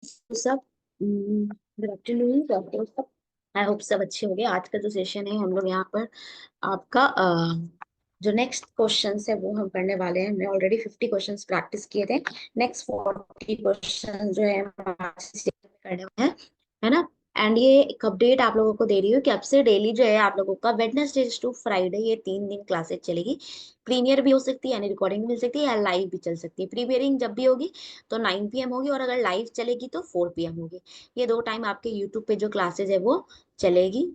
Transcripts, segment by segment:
सब good afternoon doctor सब। I hope सब अच्छे हो गए। आज का जो सेशन है हम लोग यहाँ पर आपका जो नेक्स्ट क्वेश्चंस है वो हम करने वाले हैं। हमने ऑलरेडी 50 क्वेश्चंस प्रैक्टिस किए थे। नेक्स्ट 40 क्वेश्चन जो है हम आज से करने वाले हैं, है ना। एंड ये एक अपडेट आप लोगों को दे रही हूँ कि अब से डेली जो है आप लोगों का वेडनेसडे टू फ्राइडे ये 3 दिन क्लासेस चलेगी। प्रीमियर भी हो सकती है यानी रिकॉर्डिंग मिल सकती है, या लाइव भी चल सकती है। प्रीमियरिंग जब भी होगी तो 9 PM होगी, और अगर लाइव चलेगी तो 4 PM होगी। ये दो टाइम आपके यूट्यूब पे जो क्लासेस है वो चलेगी।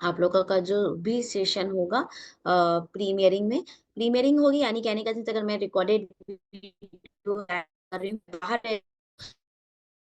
आप लोगों का जो भी सेशन होगा प्रीमियरिंग में, प्रीमियरिंग होगी यानी कहने का मतलब अगर मैं रिकॉर्डेड वीडियो कर रही हूँ बाहर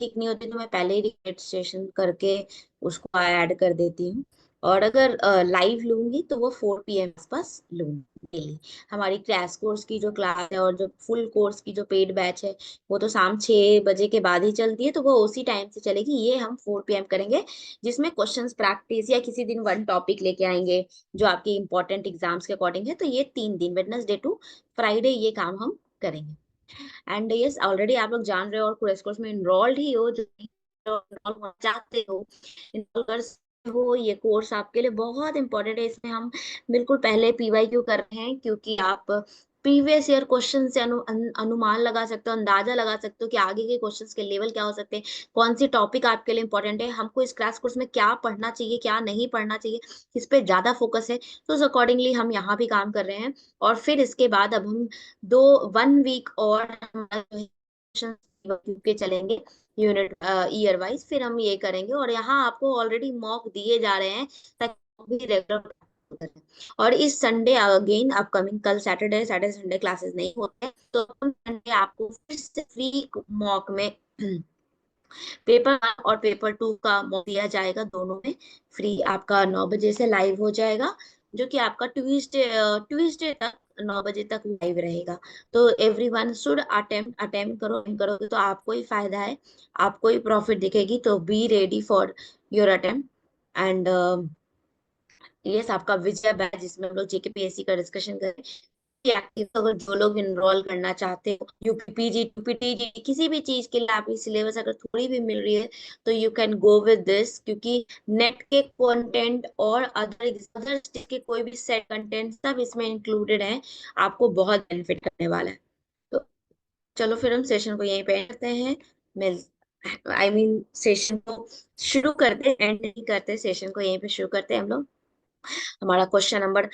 ठीक नहीं होती तो मैं पहले ही रजिस्ट्रेशन करके उसको ऐड कर देती हूँ। और अगर लाइव लूंगी तो वो 4 PM आसपास लूंगी डेली। हमारी क्रैश कोर्स की जो क्लास है और जो फुल कोर्स की जो पेड बैच है वो तो शाम 6 बजे के बाद ही चलती है, तो वो उसी टाइम से चलेगी। ये हम 4 PM करेंगे, जिसमें क्वेश्चंस प्रैक्टिस या किसी दिन वन टॉपिक लेके आएंगे जो आपके इंपॉर्टेंट एग्जाम्स के अकॉर्डिंग है। तो ये 3 दिन वेडनेसडे टू फ्राइडे ये काम हम करेंगे। एंड यस ऑलरेडी आप लोग जान रहे हो और कोर्स कोर्स में इनरोल्ड ही हो, जो enroll होना चाहते हो इनरोल कर सकते हो। ये कोर्स आपके लिए बहुत इंपॉर्टेंट है। इसमें हम बिल्कुल पहले PYQ कर रहे हैं, क्योंकि आप प्रीवियस ईयर क्वेश्चन से अनुमान लगा सकते हो, अंदाजा लगा सकते हो कि आगे के क्वेश्चंस के लेवल क्या हो सकते हैं, कौन सी टॉपिक आपके लिए इंपॉर्टेंट है, हमको इस क्रैश कोर्स में क्या पढ़ना चाहिए क्या नहीं पढ़ना चाहिए, किस पे ज्यादा फोकस है। तो उस अकॉर्डिंगली हम यहाँ भी काम कर रहे हैं। और फिर इसके बाद अब हम दो 1 वीक और के चलेंगे यूनिट ईयर वाइज। फिर हम ये करेंगे और यहाँ आपको ऑलरेडी मॉक दिए जा रहे हैं ताकि भी रेगुलर करें। और इस संडे अगेन अपकमिंग कल सैटरडे सैटरडे संडे क्लासेस नहीं होते हैं, तो हम संडे आपको फिर से फ्री मॉक में पेपर 1 और पेपर 2 का मौका दिया जाएगा। दोनों में फ्री आपका 9 बजे से लाइव हो जाएगा, जो कि आपका ट्यूसडे ट्यूसडे तक 9 बजे तक लाइव रहेगा। तो एवरीवन शुड अटेम्प्ट अटेम्प्ट करोगे तो आपको ही फायदा है, आपको ही प्रॉफिट दिखेगी। तो be ready for your attempt. And ये आपका विजय बैच जिसमें हम लोग JKPSC का डिस्कशन करें एक्टिव। अगर जो लोग इनरोल करना चाहते हो यूपीपीजी यूपीटीजी किसी भी चीज के लिए आपकी सिलेबस अगर थोड़ी भी मिल रही है तो you can go with this, क्योंकि नेट के कंटेंट और अदर अदर के कोई भी सेट कंटेंट सब इसमें इंक्लूडेड है। आपको बहुत बेनिफिट करने वाला है। तो चलो फिर हम सेशन को यहीं पे करते हैं। मिल सेशन को शुरू करते हैं, एंड नहीं करते, सेशन को यहीं पे शुरू करते हैं हम लोग। हमारा क्वेश्चन नंबर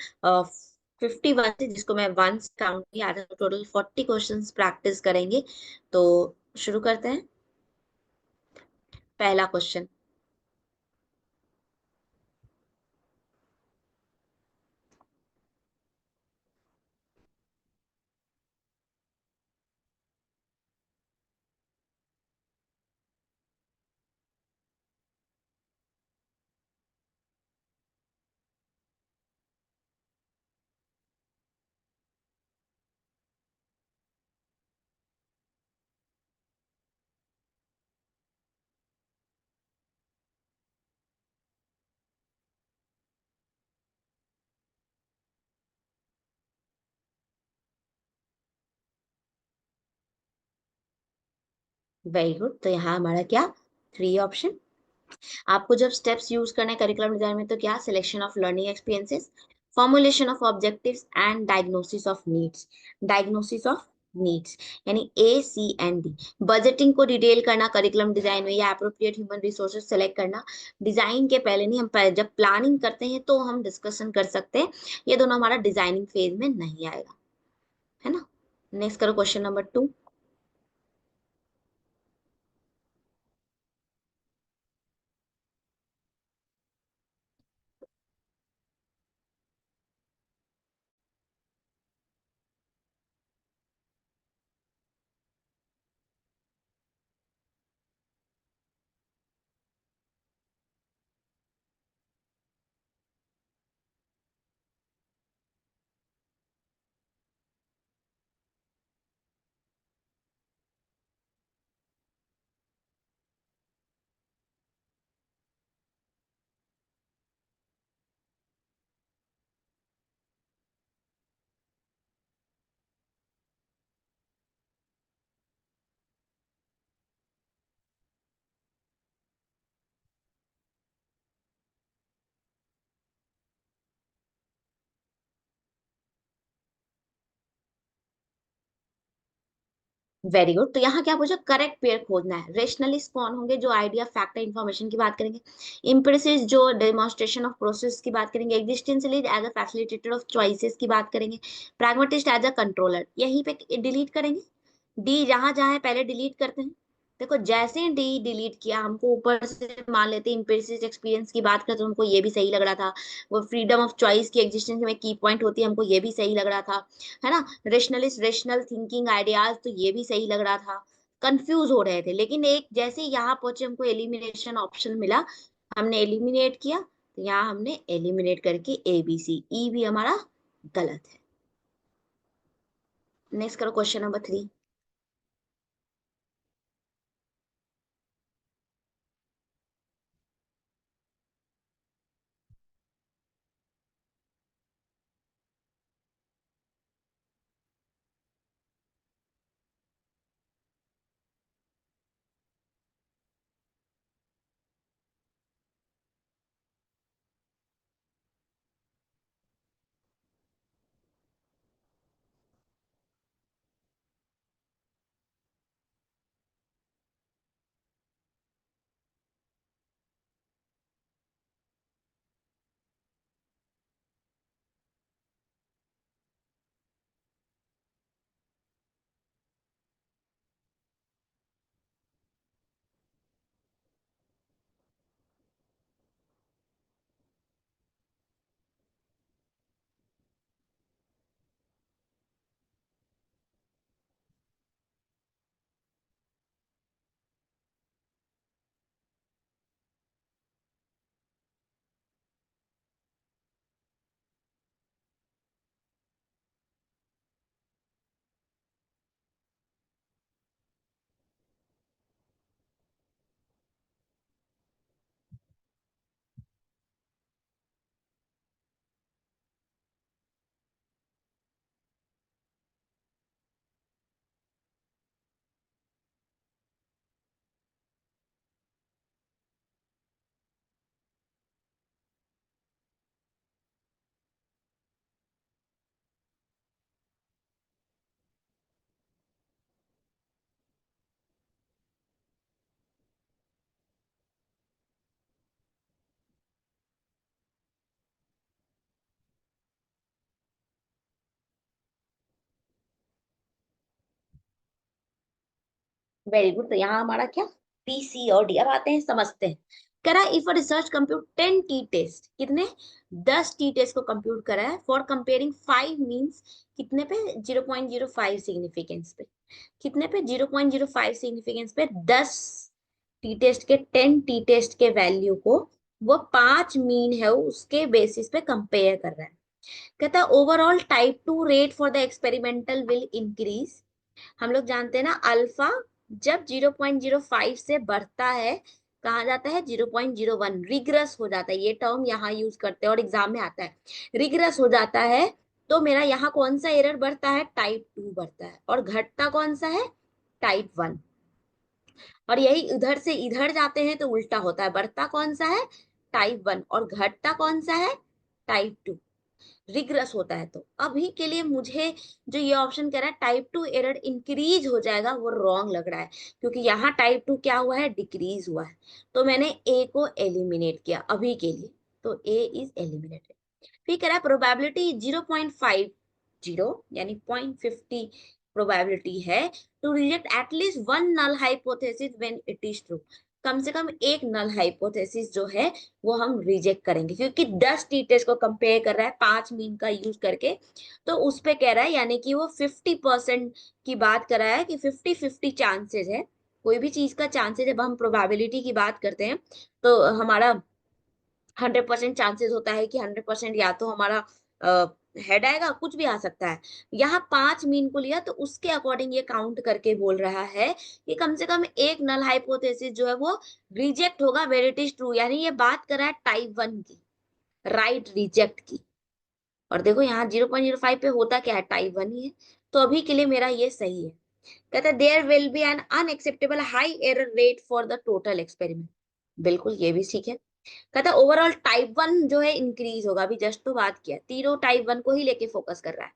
51 से, जिसको मैं वन से काउंट किया था, टोटल 40 क्वेश्चन प्रैक्टिस करेंगे। तो शुरू करते हैं। पहला क्वेश्चन, वेरी गुड। तो यहाँ हमारा क्या, 3 ऑप्शन। आपको जब स्टेप्स यूज करना है करिकुलम डिजाइन में, तो क्या, selection of learning experiences, formulation of objectives and diagnosis of needs. Diagnosis of needs यानी ACND। बजटिंग को डिटेल करना करिकुलम डिजाइन में, या अप्रोप्रिएट ह्यूमन रिसोर्सेज सेलेक्ट करना डिजाइन के पहले नहीं, हम जब प्लानिंग करते हैं तो हम डिस्कशन कर सकते हैं। ये दोनों हमारा डिजाइनिंग फेज में नहीं आएगा, है ना। नेक्स्ट करो क्वेश्चन नंबर 2। Very good. तो यहाँ क्या पूछा, करेक्ट पेयर खोजना है। रेशनलिस्ट कौन होंगे, जो आइडिया फैक्टर इंफॉर्मेशन की बात करेंगे। इम्प्रेसिस जो डेमोन्स्ट्रेशन ऑफ प्रोसेस की बात करेंगे। Existentialist as a facilitator of choices की बात करेंगे। प्रैग्मेटिस्ट एज अ कंट्रोलर, यहीं पे डिलीट करेंगे। डी जहां जहां है पहले डिलीट करते हैं। देखो जैसे ही डी डिलीट किया, हमको ऊपर से मान लेते हैं इम्प्रेसिव एक्सपीरियंस की बात करते, तो हमको ये भी सही लग रहा था। वो फ्रीडम ऑफ चॉइस की एग्जिस्टेंस में की पॉइंट होती है, हमको ये भी सही लग रहा था, है ना। रेशनलिस्ट रेशनल थिंकिंग आइडियाज, तो ये भी सही लग रहा था। कंफ्यूज हो रहे थे, लेकिन एक जैसे यहाँ पहुंचे हमको एलिमिनेशन ऑप्शन मिला, हमने एलिमिनेट किया। तो यहाँ हमने एलिमिनेट करके ए बी सी, ई भी हमारा गलत है। नेक्स्ट करो क्वेश्चन नंबर 3। Very good. तो यहाँ हमारा क्या, बी सी और डी। अब आते हैं समझते हैं। करा if a research compute 10 T test, कितने, 10 टी टेस्ट को कंप्यूट करा है फॉर कंपेयरिंग 5 मींस, कितने पे, 0.05 सिग्निफिकेंस पे, कितने पे, 0.05 सिग्निफिकेंस पे 10 टी टेस्ट के, 10 टी टेस्ट के वैल्यू को वो 5 मीन है उसके बेसिस पे कंपेयर कर रहा है। कहता है overall type 2 rate for the experimental will increase. हम लोग जानते हैं ना, अल्फा जब 0.05 से बढ़ता है कहा जाता है 0.01, रिग्रेस हो जाता है। ये टर्म यहाँ यूज करते हैं और एग्जाम में आता है, रिग्रेस हो जाता है। तो मेरा यहाँ कौन सा एरर बढ़ता है, टाइप 2 बढ़ता है, और घटता कौन सा है, टाइप 1। और यही इधर से इधर जाते हैं तो उल्टा होता है, बढ़ता कौन सा है, टाइप 1, और घटता कौन सा है, टाइप 2। रिग्रेस होता है। तो अभी के लिए मुझे जो ये ऑप्शन कह रहा है टाइप 2 एरर इंक्रीज हो जाएगा, वो रॉन्ग लग रहा है, क्योंकि यहाँ टाइप 2 क्या हुआ है, डिक्रीज हुआ है। तो मैंने ए को एलिमिनेट किया अभी के लिए, तो ए इज एलिमिनेटेड। फिर कह रहा है प्रोबेबिलिटी 0.50 यानी 0.50 प्रोबेबिलिटी है to reject at least one null hypothesis when it is true. कम से कम एक नल हाइपोथेसिस जो है वो हम रिजेक्ट करेंगे, क्योंकि 10 टी टेस्ट को कंपेयर कर रहा है 5 मीन का यूज करके। तो उस पे कह रहा है, यानी कि वो 50% की बात कर रहा है कि 50-50 चांसेस है। कोई भी चीज का चांसेस, जब हम प्रोबेबिलिटी की बात करते हैं तो हमारा 100% चांसेस होता है कि 100% या तो हमारा हेड आएगा, कुछ भी आ सकता है। यहाँ 5 मीन को लिया तो उसके अकॉर्डिंग ये काउंट करके बोल रहा है कि कम से कम एक नल हाइपोथेसिस जो है वो रिजेक्ट होगा वेर इट इज ट्रू। यानी ये बात कर रहा है टाइप 1 की, राइट रिजेक्ट की। और देखो यहाँ 0.05 पे होता क्या है, टाइप 1 ही है। तो अभी के लिए मेरा ये सही है। कहता है there will be an unacceptable high error rate for the total experiment. बिल्कुल ये भी ठीक है। कहता है ओवरऑल टाइप 1 जो है इंक्रीज होगा, अभी जस्ट तो बात किया, तीनों टाइप 1 को ही लेके फोकस कर रहा है।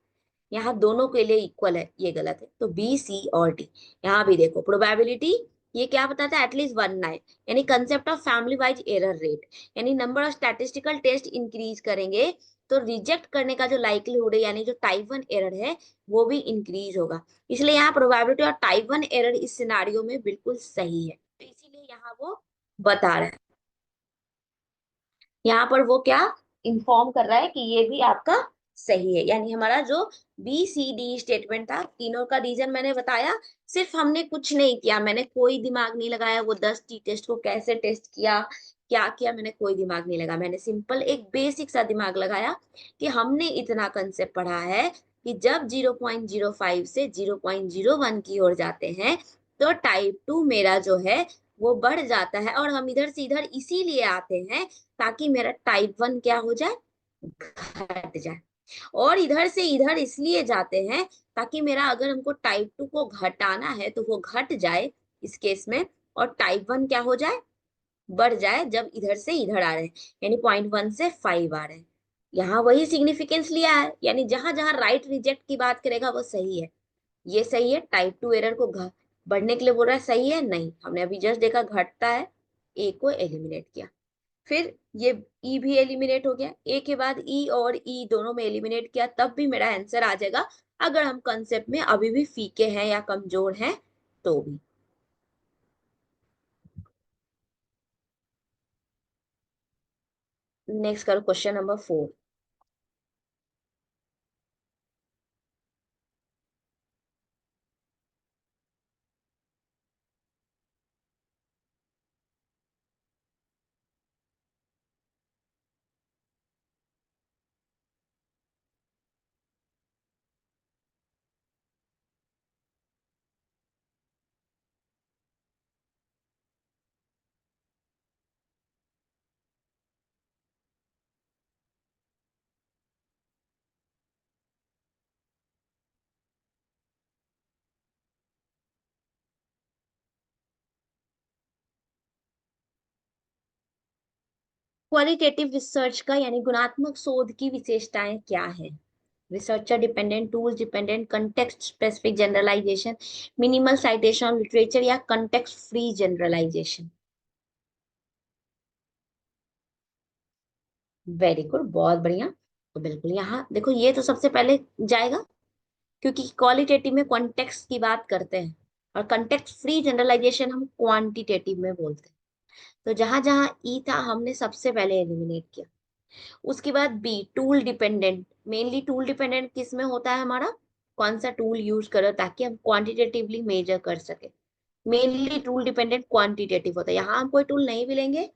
यहाँ दोनों के लिए इक्वल है, ये गलत है। तो बी, सी और डी। यहाँ भी देखो प्रोबेबिलिटी, ये क्या बताता है, एटलीस्ट वन नाइन, यानी concept of family wise error rate, यानी number of statistical test increase करेंगे तो रिजेक्ट करने का जो लाइक्लीहुड है, यानी जो टाइप वन एरर है, वो भी इंक्रीज होगा। इसलिए यहाँ प्रोबेबिलिटी और टाइप वन एरर इस सिनारियो में बिल्कुल सही है, तो इसीलिए यहाँ वो बता रहा है। यहाँ पर वो क्या इंफॉर्म कर रहा है कि ये भी आपका सही है, यानी हमारा जो बी सी डी स्टेटमेंट था, तीनों का रीजन मैंने बताया। सिर्फ हमने कुछ नहीं किया, मैंने कोई दिमाग नहीं लगाया, वो 10 टी टेस्ट को कैसे टेस्ट किया, क्या किया, मैंने कोई दिमाग नहीं लगा। मैंने सिंपल एक बेसिक सा दिमाग लगाया कि हमने इतना कंसेप्ट पढ़ा है कि जब 0.05 से 0.01 की ओर जाते हैं तो टाइप टू मेरा जो है वो बढ़ जाता है, और हम इधर से इधर इसीलिए आते हैं ताकि मेरा टाइप वन क्या हो जाए, घट जाए। और इधर से इधर इसलिए जाते हैं ताकि मेरा, अगर हमको टाइप टू को घटाना है तो वो घट जाए इस केस में, और टाइप वन क्या हो जाए, बढ़ जाए, जब इधर से इधर आ रहे हैं, यानी 0.1 से 5 आ रहे हैं। यहाँ वही सिग्निफिकेंस लिया है, यानी जहां जहां राइट रिजेक्ट की बात करेगा वो सही है। ये सही है, टाइप टू एरर को बढ़ने के लिए बोल रहा है, सही है नहीं, हमने अभी जस्ट देखा घटता है, ए को एलिमिनेट किया। फिर ये ई भी एलिमिनेट हो गया, ए के बाद ई और ई दोनों में एलिमिनेट किया, तब भी मेरा आंसर आ जाएगा, अगर हम कंसेप्ट में अभी भी फीके हैं या कमजोर हैं तो भी। नेक्स्ट करो क्वेश्चन नंबर 4। क्वालिटेटिव रिसर्च का यानी गुणात्मक शोध की विशेषताएं क्या है? Researcher dependent, tools dependent, context specific generalization, minimal citation literature, या context free generalization. Very good, बहुत बढ़िया। तो बिल्कुल यहाँ देखो, ये तो सबसे पहले जाएगा, क्योंकि क्वालिटेटिव में कॉन्टेक्स्ट की बात करते हैं, और कंटेक्स्ट फ्री जनरलाइजेशन हम क्वांटिटेटिव में बोलते हैं। तो जहां जहां ई था हमने सबसे पहले एलिमिनेट किया। उसके बाद B, tool dependent, mainly tool dependent किस में होता है हमारा, कौन सा टूल यूज करो ताकि हम क्वांटिटेटिवली मेजर कर सके। मेनली टूल डिपेंडेंट क्वांटिटेटिव होता है, यहाँ हम कोई टूल नहीं भी लेंगे,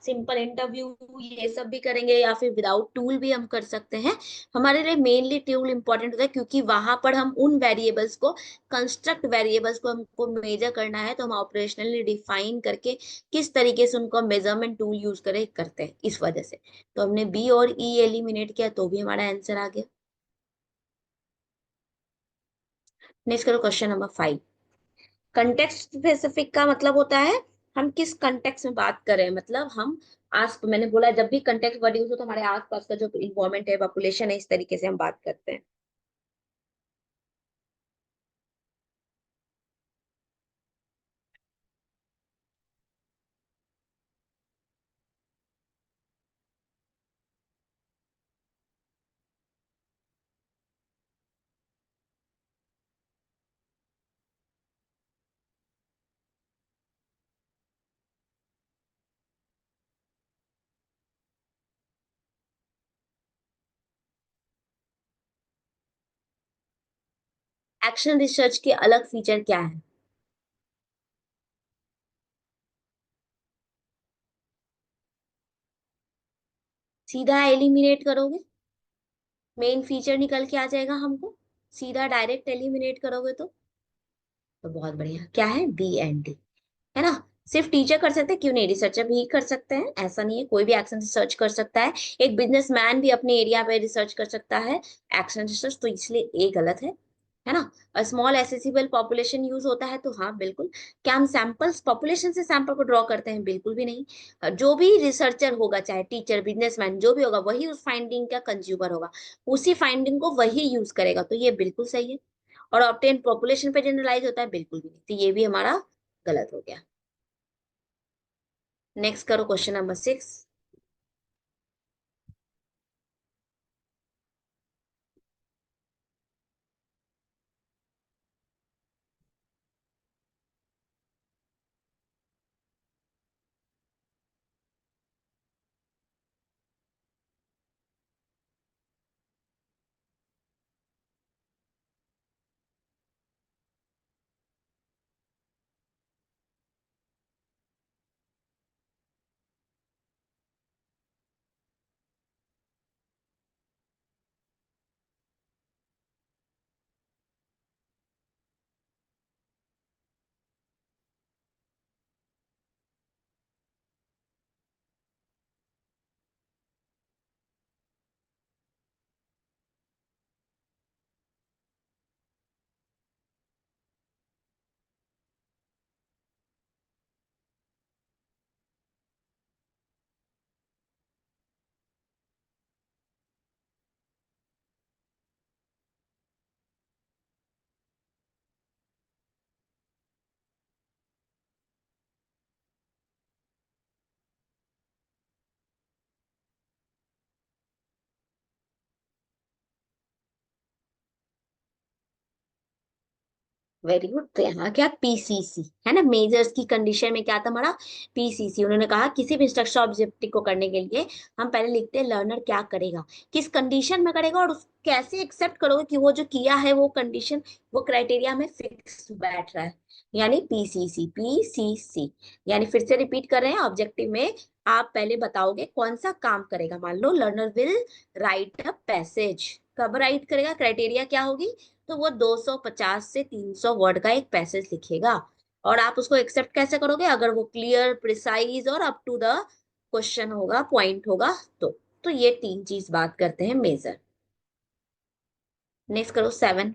सिंपल इंटरव्यू ये सब भी करेंगे, या फिर विदाउट टूल भी हम कर सकते हैं। हमारे लिए मेनली टूल इंपॉर्टेंट होता है, क्योंकि वहां पर हम उन वेरिएबल्स को, कंस्ट्रक्ट वेरिएबल्स को हमको मेजर करना है, तो हम ऑपरेशनली डिफाइन करके किस तरीके से उनको मेजरमेंट टूल यूज करे करते हैं, इस वजह से। तो हमने बी और ई एलिमिनेट किया तो भी हमारा आंसर आ गया। नेक्स्ट करो क्वेश्चन नंबर 5। कंटेक्स्ट स्पेसिफिक का मतलब होता है हम किस कंटेक्स्ट में बात कर रहे हैं, मतलब हम आस, मैंने बोला जब भी कंटेक्स्ट वर्ड यूज हो तो हमारे आसपास का जो इन्वायरमेंट है, पॉपुलेशन है, इस तरीके से हम बात करते हैं। एक्शन रिसर्च के अलग फीचर क्या है? सीधा एलिमिनेट करोगे, मेन फीचर निकल के आ जाएगा हमको, सीधा डायरेक्ट एलिमिनेट करोगे तो बहुत बढ़िया, क्या है, बी एंड डी, है ना। सिर्फ टीचर कर सकते हैं, क्यों नहीं, रिसर्चर भी कर सकते हैं, ऐसा नहीं है, कोई भी एक्शन रिसर्च कर सकता है। एक बिजनेसमैन भी अपने एरिया पे रिसर्च कर सकता है, एक्शन रिसर्च, तो इसलिए ए गलत है। है ना। स्मॉल एसेसिबल पॉपुलेशन यूज होता है तो हाँ बिल्कुल। क्या हम सैंपल्स पॉपुलेशन से सैंपल को ड्रॉ करते हैं? बिल्कुल भी नहीं। जो भी रिसर्चर होगा, चाहे टीचर, बिजनेसमैन, जो भी होगा, वही उस फाइंडिंग का कंज्यूमर होगा, उसी फाइंडिंग को वही यूज करेगा, तो ये बिल्कुल सही है। और ऑब्टेन पॉपुलेशन पे जनरलाइज होता है? बिल्कुल भी नहीं, तो ये भी हमारा गलत हो गया। नेक्स्ट करो क्वेश्चन नंबर 6। Very good. तो यहाँ क्या, पीसीसी है ना, मेजर्स की कंडीशन में क्या था हमारा, पीसीसी। उन्होंने कहा किसी भी इंस्ट्रक्शन ऑब्जेक्टिव को करने के लिए हम पहले लिखते हैं लर्नर क्या करेगा, किस कंडीशन में करेगा, और उस कैसे एक्सेप्ट करोगे कि वो जो किया है वो कंडीशन, वो क्राइटेरिया में फिक्स बैठ रहा है। यानी पीसीसी, पीसीसी। यानी फिर से रिपीट कर रहे हैं, ऑब्जेक्टिव में आप पहले बताओगे कौन सा काम करेगा। मान लो learner will write a passage, कब राइट करेगा, क्राइटेरिया क्या होगी, तो वो 250 से 300 वर्ड का एक पैसेज लिखेगा। और आप उसको एक्सेप्ट कैसे करोगे, अगर वो क्लियर, प्रिसाइज और अप टू द क्वेश्चन होगा, पॉइंट होगा तो ये तीन चीज बात करते हैं मेजर। नेक्स्ट करो 7।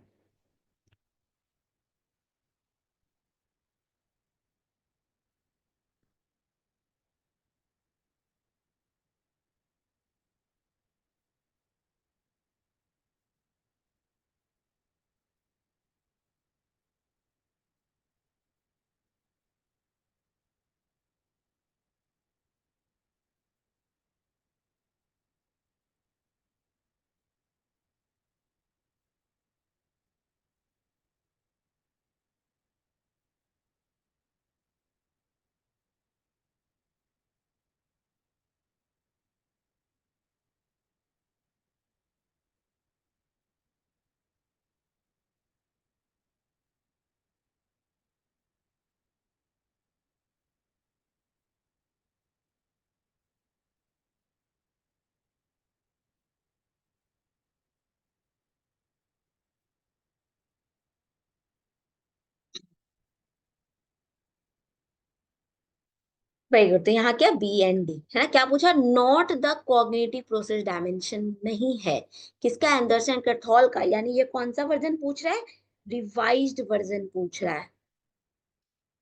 Very good. तो यहाँ क्या, बी एंड डी है ना। क्या पूछा, not the cognitive process dimension नहीं है, किसका, एंडरसन कैथॉल का। यानी ये कौन सा वर्जन पूछ रहा है, रिवाइज्ड वर्जन पूछ रहा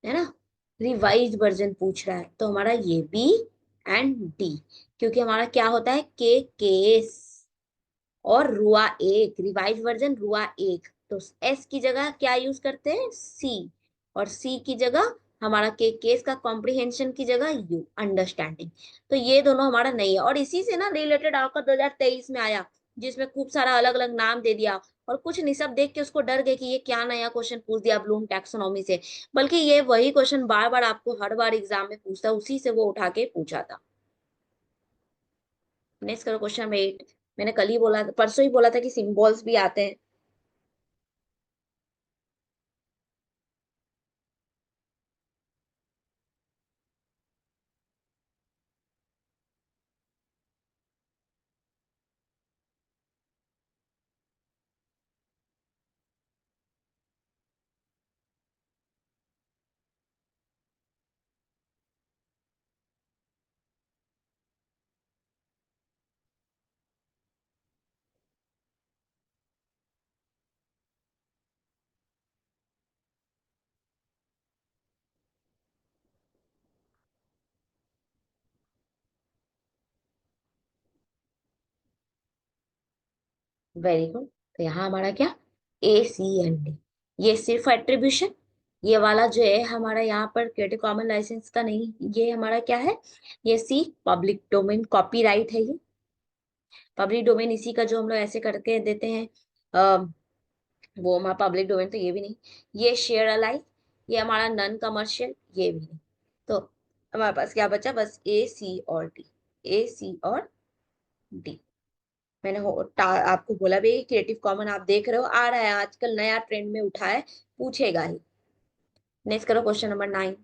है ना। रिवाइज्ड वर्जन पूछ रहा है, तो हमारा ये बी एंड डी। क्योंकि हमारा क्या होता है, के केस और रुआ एक, रिवाइज वर्जन रुआ एक, तो एस की जगह क्या यूज करते हैं, सी। और सी की जगह हमारा के केस का कॉम्प्रिहेंशन की जगह यू, अंडरस्टैंडिंग। तो ये दोनों हमारा नहीं है। और इसी से ना रिलेटेड आपका 2023 में आया, जिसमें खूब सारा अलग अलग नाम दे दिया, और कुछ नहीं, सब देख के उसको डर गए कि ये क्या नया क्वेश्चन पूछ दिया ब्लूम टैक्सोनॉमी से। बल्कि ये वही क्वेश्चन बार बार आपको हर बार एग्जाम में पूछता, उसी से वो उठा के पूछा था। नेक्स्ट करो क्वेश्चन नंबर 8। मैंने कल ही बोला, परसों ही बोला था कि सिंबल्स भी आते हैं। Very good. तो यहाँ हमारा क्या, ए सी एंड डी, ये सिर्फ एट्रीब्यूशन, ये वाला जो है हमारा यहाँ पर क्रिएटिव कॉमन लाइसेंस का नहीं, ये हमारा क्या है, ये सी पब्लिक डोमेन कॉपीराइट है ये। पब्लिक डोमेन इसी का जो हम लोग ऐसे करके देते हैं, वो हमारा पब्लिक डोमेन, तो ये भी नहीं। ये शेयर अलाइक, ये हमारा नॉन कमर्शियल, ये भी नहीं। तो हमारे पास क्या बचा, बस ए सी और डी, ए सी और डी। मैंने आपको बोला भी क्रिएटिव कॉमन आप देख रहे हो आ रहा है आजकल, नया ट्रेंड में उठा है, पूछेगा ही। नेक्स्ट करो क्वेश्चन नंबर 9।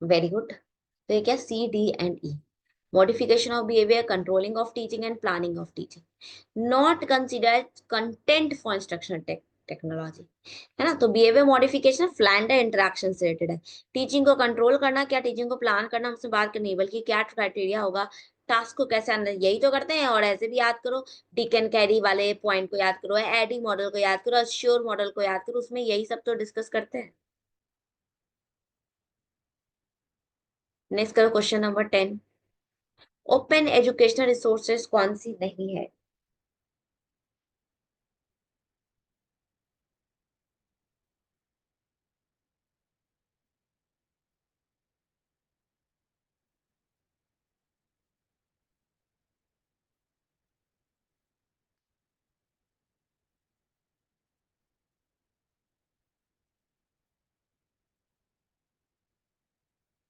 Very good. तो ये क्या, C D and E, modification of behaviour, controlling of teaching and planning of teaching, not considered content for instructional technology, है ना। तो बिहेवियर मॉडिफिकेशन फ्लैंडर इंटरेक्शन से रिलेटेड है। टीचिंग को कंट्रोल करना, क्या टीचिंग को प्लान करना, हमसे बात करनी है, बल्कि क्या क्राइटेरिया होगा, टास्क को कैसे एनालाइज, यही तो करते हैं। और ऐसे भी याद करो, डिक एंड कैरी वाले पॉइंट को याद करो, एडी मॉडल को याद करो, श्योर मॉडल को याद करो, उसमें यही सब तो डिस्कस करते हैं। नेक्स्ट करो question number 10। Open educational resources कौन सी नहीं है।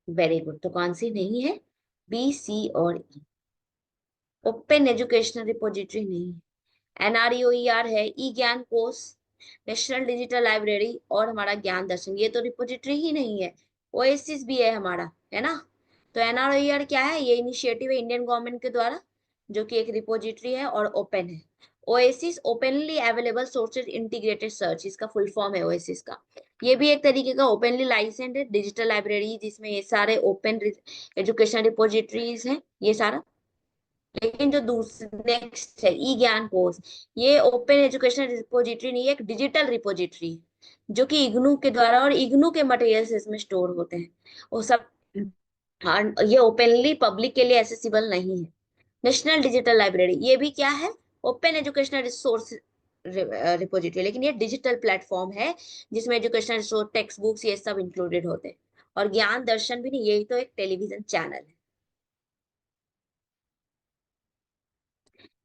Very good. तो कौन सी नहीं है, बी सी और ई। ओपन एजुकेशनल रिपोजिटरी नहीं है, एनआरईओईआर है, ई ज्ञान कोश, नेशनल डिजिटल लाइब्रेरी और हमारा ज्ञान दर्शन, ये तो रिपोजिटरी ही नहीं है। ओएसिस भी है हमारा, है ना। तो एनआरईओईआर क्या है, ये इनिशिएटिव है इंडियन गवर्नमेंट के द्वारा, जो कि एक रिपोजिटरी है और ओपन है। Oasis openly available sources integrated search, इसका फुल फॉर्म है ओएसिस का। ये भी एक तरीके का ओपनली लाइसेंस्ड है डिजिटल लाइब्रेरी, जिसमें ये सारे ओपन एजुकेशन रिपोजिटरीज हैं ये सारा। लेकिन जो दूसरे नेक्स्ट है ई ज्ञान कोर्स, ये ओपन एजुकेशन रिपोजिटरी नहीं है, एक डिजिटल रिपोजिटरी है, जो कि इग्नू के द्वारा और इग्नू के मटेरियल्स इसमें स्टोर होते हैं वो सब। हाँ, ये ओपनली पब्लिक के लिए एसेसिबल नहीं है। नेशनल डिजिटल लाइब्रेरी, ये भी क्या है, ओपन एजुकेशनल रिसोर्स रिपोजिटरी, लेकिन ये डिजिटल प्लेटफॉर्म है, जिसमें एजुकेशनल रिसोर्स टेक्स्ट बुक्स ये सब इंक्लूडेड होते हैं। और ज्ञान दर्शन भी नहीं, यही तो एक टेलीविजन चैनल है।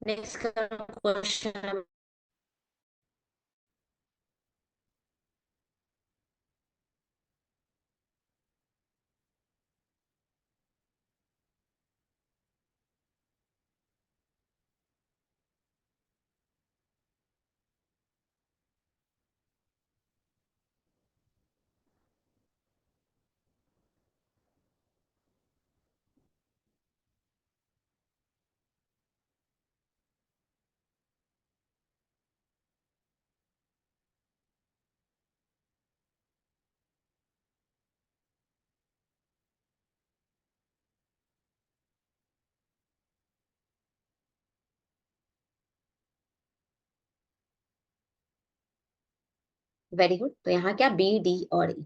Next question. Very good. तो यहाँ क्या, बी डी और E.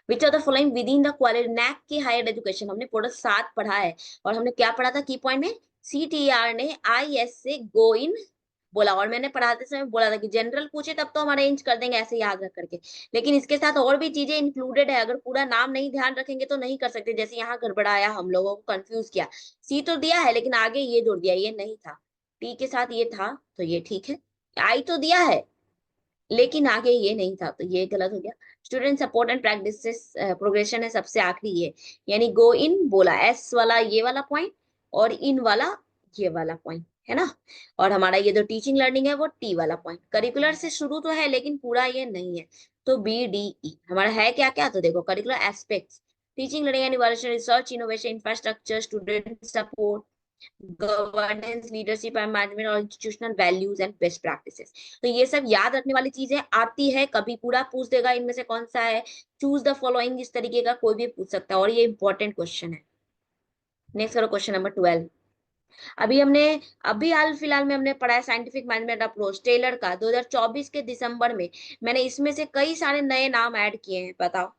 Which of the following within the quality NAAC की हायर एजुकेशन, हमने पूरा 7 पढ़ा है। और हमने क्या पढ़ा था की पॉइंट में, सीटीआर ने आईएएस से गो इन बोला, और मैंने पढ़ाते समय बोला था कि जनरल पूछे तब तो हम अरेंज कर देंगे ऐसे याद रख करके, लेकिन इसके साथ और भी चीजें इंक्लूडेड है, अगर पूरा नाम नहीं ध्यान रखेंगे तो नहीं कर सकते। जैसे यहाँ गड़बड़ाया, हम लोगों को कंफ्यूज किया, सी तो दिया है लेकिन आगे ये जोड़ दिया, ये नहीं था, टी के साथ ये था, तो ये ठीक है। आई तो दिया है, लेकिन आगे ये नहीं था, तो ये गलत हो गया। Student support and practice progression है सबसे आखिरी ये, यानी गो इन बोला, एस वाला ये वाला पॉइंट, और इन वाला ये वाला पॉइंट, है ना। और हमारा ये जो टीचिंग लर्निंग है वो टी वाला पॉइंट, करिकुलर से शुरू तो है लेकिन पूरा ये नहीं है। तो बी डी ई हमारा है क्या क्या, तो देखो curricular aspects, teaching learning and evaluation, research innovation, infrastructure, student support, governance, leadership and management, और institutional values and best practices. तो ये सब याद रखने वाली चीजें आती है, कभी पूरा पूछ देगा इनमें से कौन सा है, चूज द फॉलोइंग, इस तरीके का कोई भी पूछ सकता है, और ये इंपॉर्टेंट क्वेश्चन है। नेक्स्ट करो क्वेश्चन नंबर 12। अभी हमने, अभी हाल फिलहाल में हमने पढ़ा है साइंटिफिक मैनेजमेंट अप्रोच टेलर का, 2024 के दिसंबर में। मैंने इसमें से कई सारे नए नाम ऐड किए हैं, बताओ।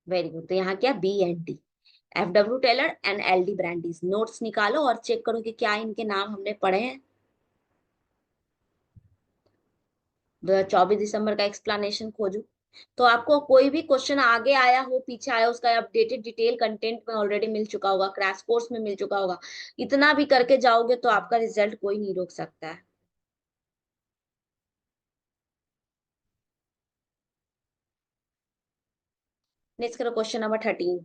वेरी गुड, तो यहाँ क्या, B and D, F W Taylor and L D Brandeis. Notes निकालो और चेक करो कि क्या इनके नाम हमने पढ़े हैं। 24 दिसंबर का एक्सप्लेनेशन खोजो। तो आपको कोई भी क्वेश्चन आगे आया हो पीछे आया, उसका अपडेटेड डिटेल कंटेंट में ऑलरेडी मिल चुका होगा, क्रैश कोर्स में मिल चुका होगा। इतना भी करके जाओगे तो आपका रिजल्ट कोई नहीं रोक सकता है। नेक्स्ट करो क्वेश्चन नंबर 13।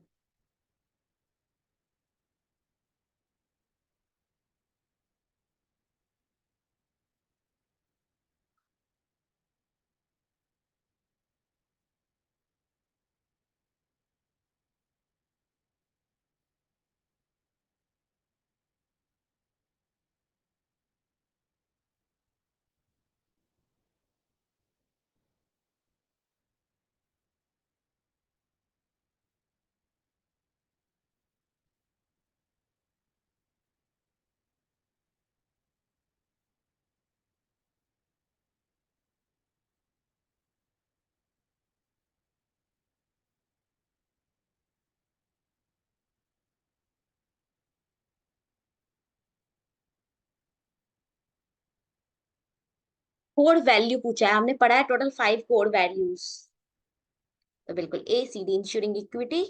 कोड वैल्यू पूछा है, हमने पढ़ा है टोटल 5 कोड वैल्यूज। तो बिल्कुल A C D, ensuring equity,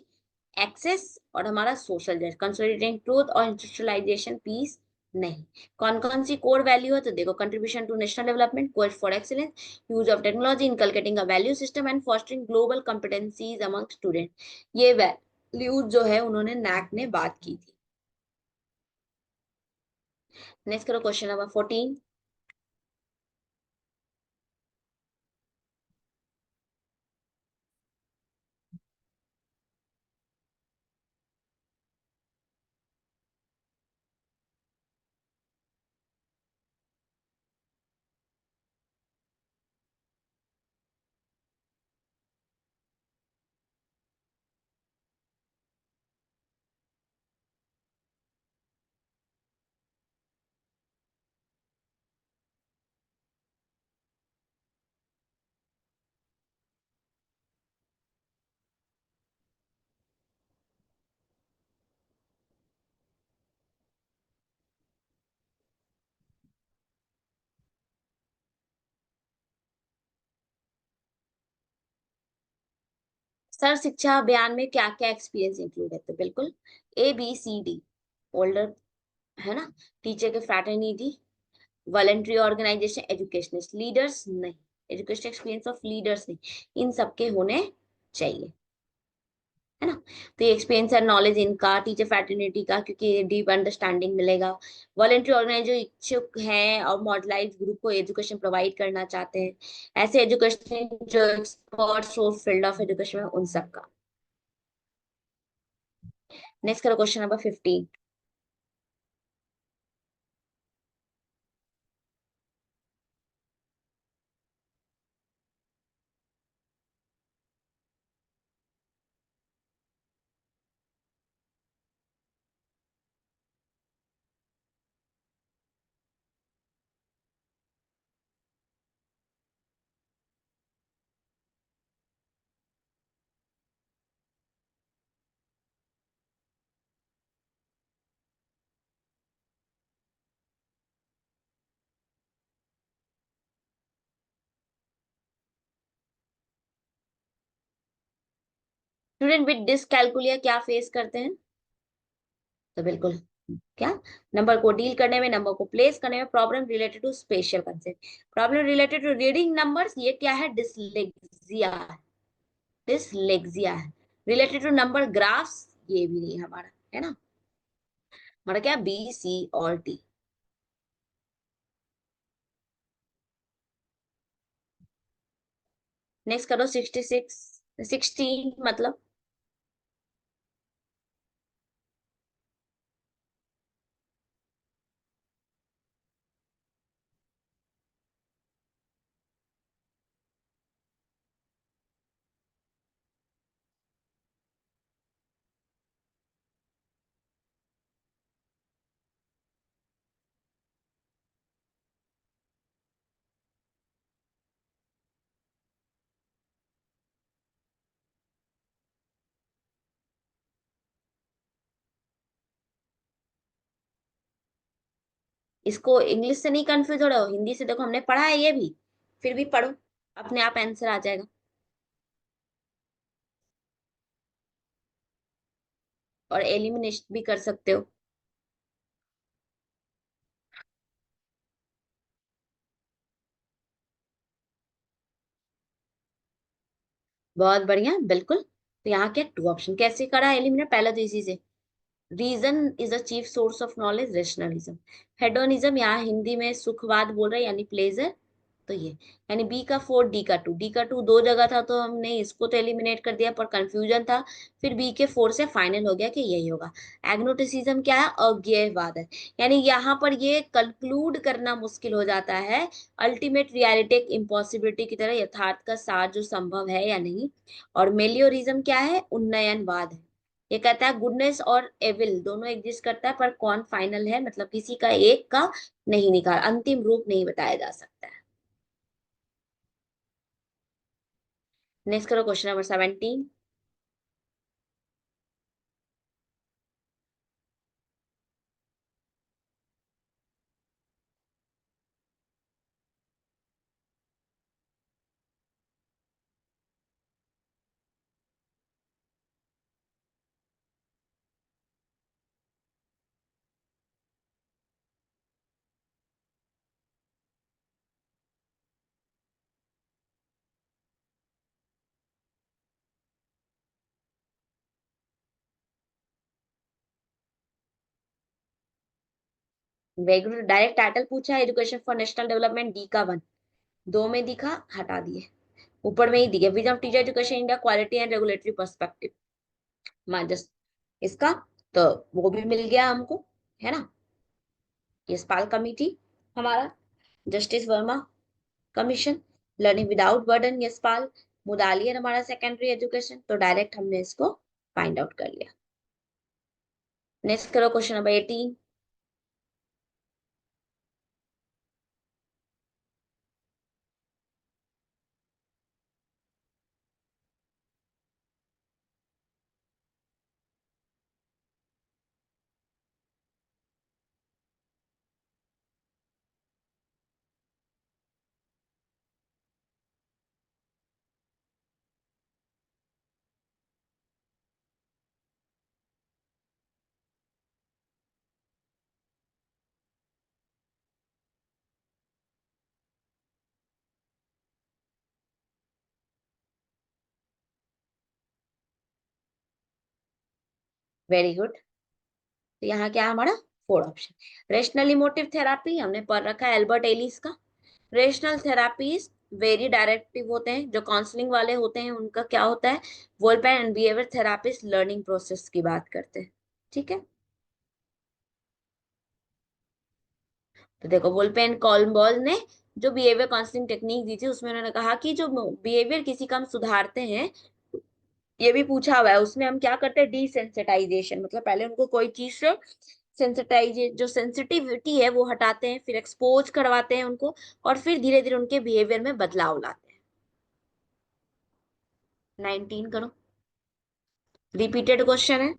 access, और हमारा सोशल जस्ट, कंसोलिडेटिंग ट्रूथ और इंस्टीट्यूशनलाइजेशन पीस। नहीं। कौन कौन सी कोर वैल्यू है, तो देखो contribution to national development, quest for excellence, use of technology, inculcating a value system and fostering global competencies among student. ये वैल्यूज जो है उन्होंने नैक ने बात की थी। नेक्स्ट करो क्वेश्चन नंबर 14। सर शिक्षा अभियान में क्या क्या एक्सपीरियंस इंक्लूड है, तो बिल्कुल A B C D, older, है ना, टीचर के fraternity, voluntary organisation, educationist, leaders नहीं, एजुकेशन एक्सपीरियंस ऑफ लीडर्स नहीं, इन सबके होने चाहिए। है ना। तो ये एक्सपीरियंस एंड नॉलेज इनका, टीचर फैटर्निटी का, क्योंकि डीप अंडरस्टैंडिंग मिलेगा। वॉलेंट्री ऑर्गेनाइज जो इच्छुक हैं और मॉडलाइज ग्रुप को एजुकेशन प्रोवाइड करना चाहते हैं, ऐसे एजुकेशन जो एक्सपर्ट्स हो फील्ड ऑफ एजुकेशन में, उन सबका। नेक्स्ट करो question number 15। Student with dyscalculia क्या फेस करते हैं? तो बिल्कुल, क्या, नंबर को डील करने में, नंबर को प्लेस करने में, problem related to special concept, problem related to reading numbers, ये क्या है, डिसलेक्सिया है। डिसलेक्सिया है। रिलेटेड टू नंबर ग्राफ्स, ये भी नहीं है हमारा, है ना। हमारा क्या, बी सी और डी। नेक्स्ट करो 66, 16 मतलब। इसको इंग्लिश से नहीं कंफ्यूज हो रहे हो, हिंदी से देखो, हमने पढ़ा है ये भी, फिर भी पढ़ो, अपने आप आंसर आ जाएगा। और एलिमिनेशन भी कर सकते हो। बहुत बढ़िया, बिल्कुल। तो यहाँ क्या, टू ऑप्शन कैसे करा एलिमिनेट, पहले तो इसी से। Reason is a chief source of knowledge, rationalism. Hedonism यहाँ हिंदी में सुखवाद बोल रहे हैं, यानी प्लेजर। तो ये, यानी बी का 4, डी का 2 दो जगह था, तो हमने इसको तो एलिमिनेट कर दिया, पर कंफ्यूजन था। फिर बी के 4 से फाइनल हो गया कि यही होगा। एग्नोटिसिज्म क्या है, अज्ञेयवाद है। यानी यहाँ पर ये कंक्लूड करना मुश्किल हो जाता है, अल्टीमेट रियलिटी एक इम्पॉसिबिलिटी की तरह, यथार्थ का सार जो संभव है या नहीं। और मेलियोरिज्म क्या है, उन्नयनवाद है। ये कहता है गुडनेस और एविल दोनों एग्जिस्ट करता है, पर कौन फाइनल है, मतलब किसी का एक का नहीं निकाल, अंतिम रूप नहीं बताया जा सकता है। नेक्स्ट करो question number 17। Very good, direct title पूछा है, education for national development, D का 1। दो में दिखा, हटा दिए। ऊपर में ही दिखे, vision of teacher education India, quality and regulatory perspective, just इसका। तो वो भी मिल गया हमको, है ना। यशपाल कमिटी हमारा, justice Verma commission, learning without burden Yashpal, Mudaliar हमारा सेकेंडरी एजुकेशन, तो डायरेक्ट हमने इसको फाइंड आउट कर लिया। नेक्स्ट करो क्वेश्चन नंबर 18। Very good. तो यहाँ क्या है हमारा? Fourth option. Rational emotive therapy हमने पढ़ रखा है एल्बर्ट एलिस का। रेशनल थेरापीज वेरी डायरेक्टिव होते हैं, जो काउंसलिंग वाले होते हैं उनका क्या होता है? Wolpe and behaviour therapist learning process की बात करते हैं। ठीक है। तो देखो वोल्पेन कॉल्मबॉल ने जो बिहेवियर काउंसलिंग टेक्निक दी थी उसमें उन्होंने कहा कि जो बिहेवियर किसी का हम सुधारते हैं, ये भी पूछा हुआ है उसमें, हम क्या करते हैं? डिसेंसिटाइजेशन, मतलब पहले उनको कोई चीज से सेंसिटाइज, जो सेंसिटिविटी है वो हटाते हैं, फिर एक्सपोज करवाते हैं उनको, और फिर धीरे धीरे उनके बिहेवियर में बदलाव लाते हैं। 19 करो। रिपीटेड क्वेश्चन है।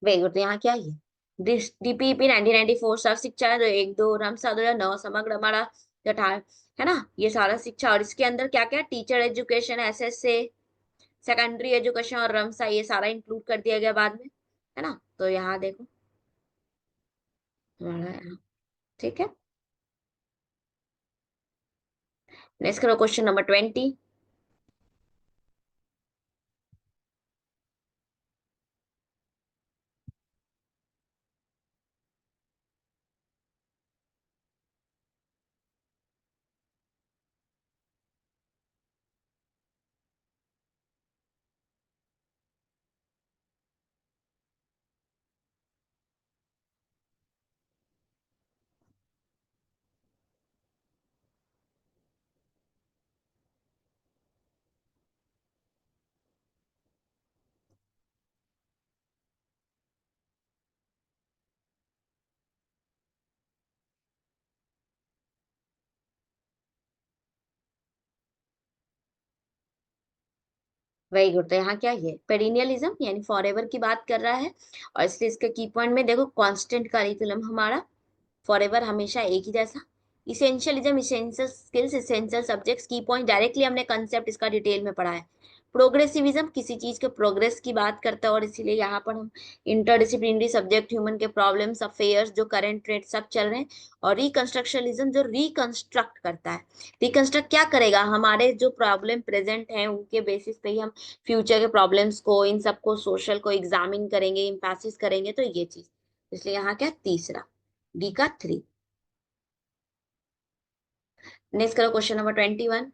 Very good. तो यहाँ क्या है? डीपीपी 1994 सर्व शिक्षा है, जो एक दो रमसा 2009 समग्र हमारा जठा है ना, ये सारा शिक्षा। और इसके अंदर क्या क्या? Teacher education, SSA, secondary education और रमसा, ये सारा इंक्लूड कर दिया गया बाद में, है ना। तो यहाँ देखो हमारा यहाँ। ठीक है। नेक्स्ट करो क्वेश्चन नंबर 20। Very good. तो यहाँ क्या है? पेरिनियलिज्म यानी फॉर एवर की बात कर रहा है। और इसलिए इसके की पॉइंट में देखो, कांस्टेंट करिकुलम हमारा, फॉरएवर हमेशा एक ही जैसा। इसेंशियलिज्म, इसेंशियल स्किल्स, इसेंशियल सब्जेक्ट्स, की पॉइंट डायरेक्टली हमने कंसेप्ट इसका डिटेल में पढ़ा है। प्रोग्रेसिविज्म किसी चीज के प्रोग्रेस की बात करता है, और इसीलिए यहाँ पर हम इंटरडिसिप्लिनरी सब्जेक्ट, ह्यूमन के प्रॉब्लम्स, अफेयर्स, जो करंट ट्रेंड सब चल रहे हैं। और रिकंस्ट्रक्शनलिज्म जो रिकंस्ट्रक्ट करता है। रिकंस्ट्रक्ट क्या करेगा? हमारे जो प्रॉब्लम प्रेजेंट हैं उनके बेसिस पे ही हम फ्यूचर के प्रॉब्लम्स को, इन सबको, सोशल को एग्जामिन करेंगे, इम्पैसिस करेंगे। तो ये चीज, इसलिए यहाँ क्या? तीसरा, डी का 3। नेक्स्ट करो क्वेश्चन नंबर 21।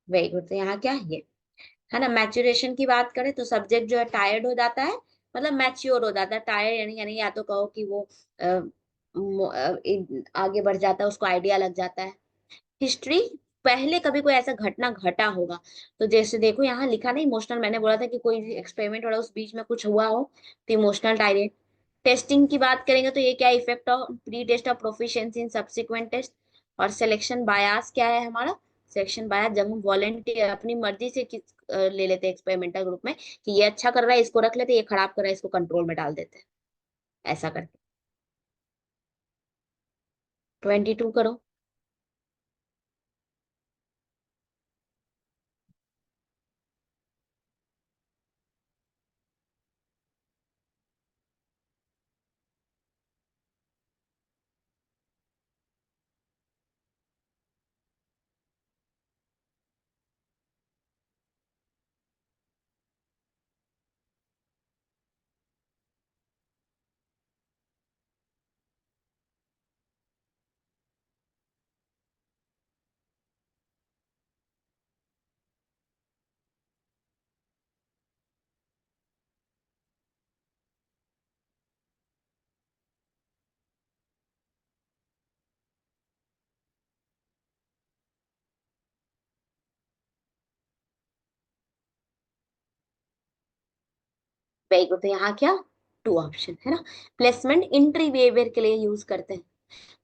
Very good. तो यहाँ क्या है ना, मैच्योरेशन की बात करें तो सब्जेक्ट जो है टायर्ड हो जाता है, मतलब मैच्योर हो जाता है। टायर्ड यानी या तो कहो कि वो आगे बढ़ जाता है, उसको आइडिया लग जाता है। हिस्ट्री, पहले कभी कोई ऐसा घटना घटा होगा। तो जैसे देखो यहाँ लिखा ना इमोशनल, मैंने बोला था कि कोई एक्सपेरिमेंट हो रहा है उस बीच में कुछ हुआ हो, तो इमोशनल टायरेक्ट। टेस्टिंग की बात करेंगे तो ये क्या? Effect of pre test of proficiency in subsequent test. और सिलेक्शन बायास क्या है हमारा? सिलेक्शन बायास जब हम वॉलेंटियर अपनी मर्जी से ले लेते हैं एक्सपेरिमेंटल ग्रुप में, कि ये अच्छा कर रहा है इसको रख लेते, ये खराब कर रहा है इसको कंट्रोल में डाल देते हैं, ऐसा करके। 22 करो। Very good. तो यहाँ क्या, टू ऑप्शन है ना। प्लेसमेंट इंट्री बिहेवियर के लिए यूज करते हैं।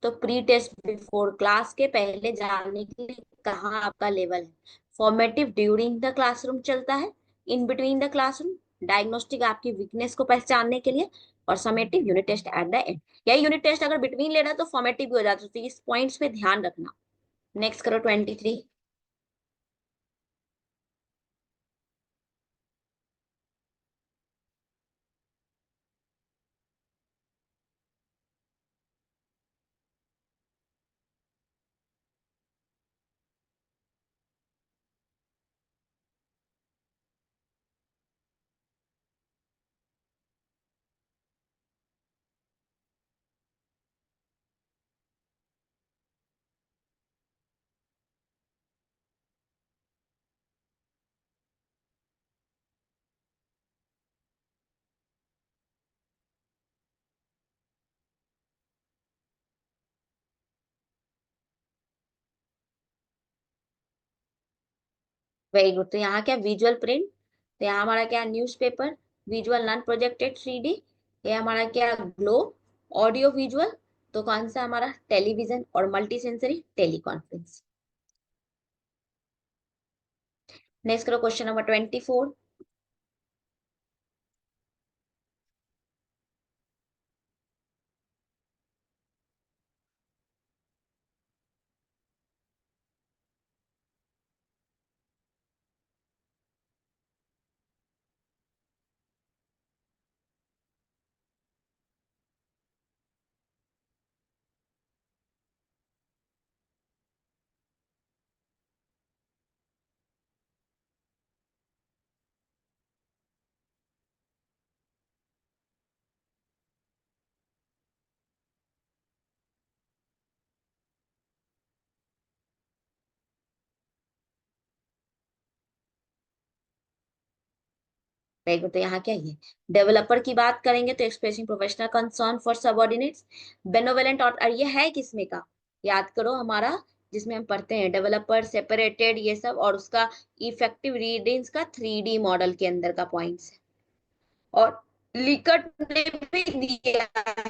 तो प्री टेस्ट बिफोर क्लास के पहले जानने के लिए कहाँ आपका लेवल है। फॉर्मेटिव ड्यूरिंग द क्लासरूम चलता है, in between the classroom, diagnostic आपकी वीकनेस को पहचानने के लिए, और summative unit test at the end. या यूनिट टेस्ट अगर बिटवीन ले रहा है तो फॉर्मेटिव भी हो जाता है, तो इस पॉइंट्स पे ध्यान रखना। नेक्स्ट करो 23। Very good. तो यहाँ क्या, विजुअल प्रिंट। तो यहाँ हमारा क्या, newspaper, visual non projected 3D। ये हमारा क्या, ग्लो, ऑडियो विजुअल। तो कौन सा हमारा, टेलीविजन और मल्टी सेंसरी टेलीकॉन्फ्रेंस। नेक्स्ट करो क्वेश्चन नंबर 24। Very good. तो यहाँ क्या है, डेवलपर की बात करेंगे तो expressing professional concern for subordinates. Benevolent, और ये है किसमें का, याद करो हमारा, जिसमें हम पढ़ते हैं डेवलपर सेपरेटेड ये सब, और उसका इफेक्टिव रीडिंग्स का 3D मॉडल के अंदर का पॉइंट्स। और लिकट ने भी दिया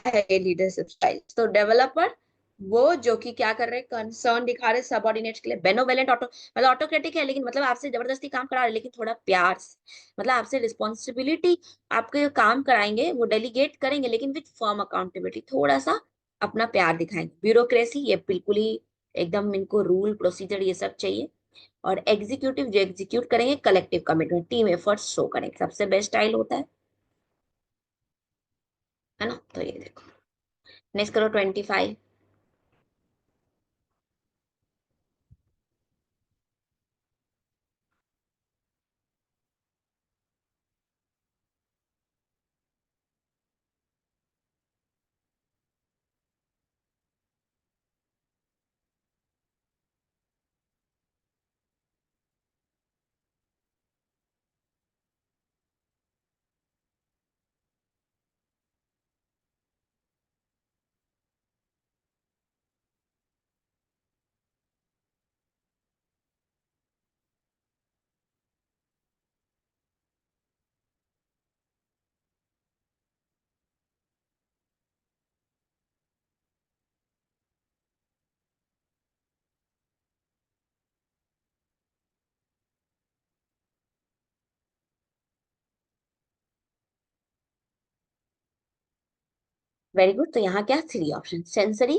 है लीडरशिप स्टाइल। तो डेवलपर वो जो कि क्या कर रहे हैं, कंसर्न दिखा रहे सबऑर्डिनेट्स के लिए। बेनोवेलेंट, ऑटो मतलब ऑटोक्रेटिक है, लेकिन मतलब आपसे जबरदस्ती काम करा रहे हैं, लेकिन थोड़ा प्यार से, मतलब आपसे रिस्पॉन्सिबिलिटी, आपके जो काम कराएंगे वो डेलीगेट करेंगे, लेकिन विथ फर्म अकाउंटेबिलिटी, थोड़ा सा अपना प्यार दिखाएंगे। ब्यूरोक्रेसी, ये बिल्कुल ही एकदम इनको रूल प्रोसीजर ये सब चाहिए। और एग्जीक्यूटिव, जो एग्जीक्यूट करेंगे, collective commitment, team effort show करेंगे, सबसे बेस्ट स्टाइल होता है ना। तो ये देखो, नेक्स्ट करो 25। Very good. तो यहाँ क्या, थ्री ऑप्शन, सेंसरी,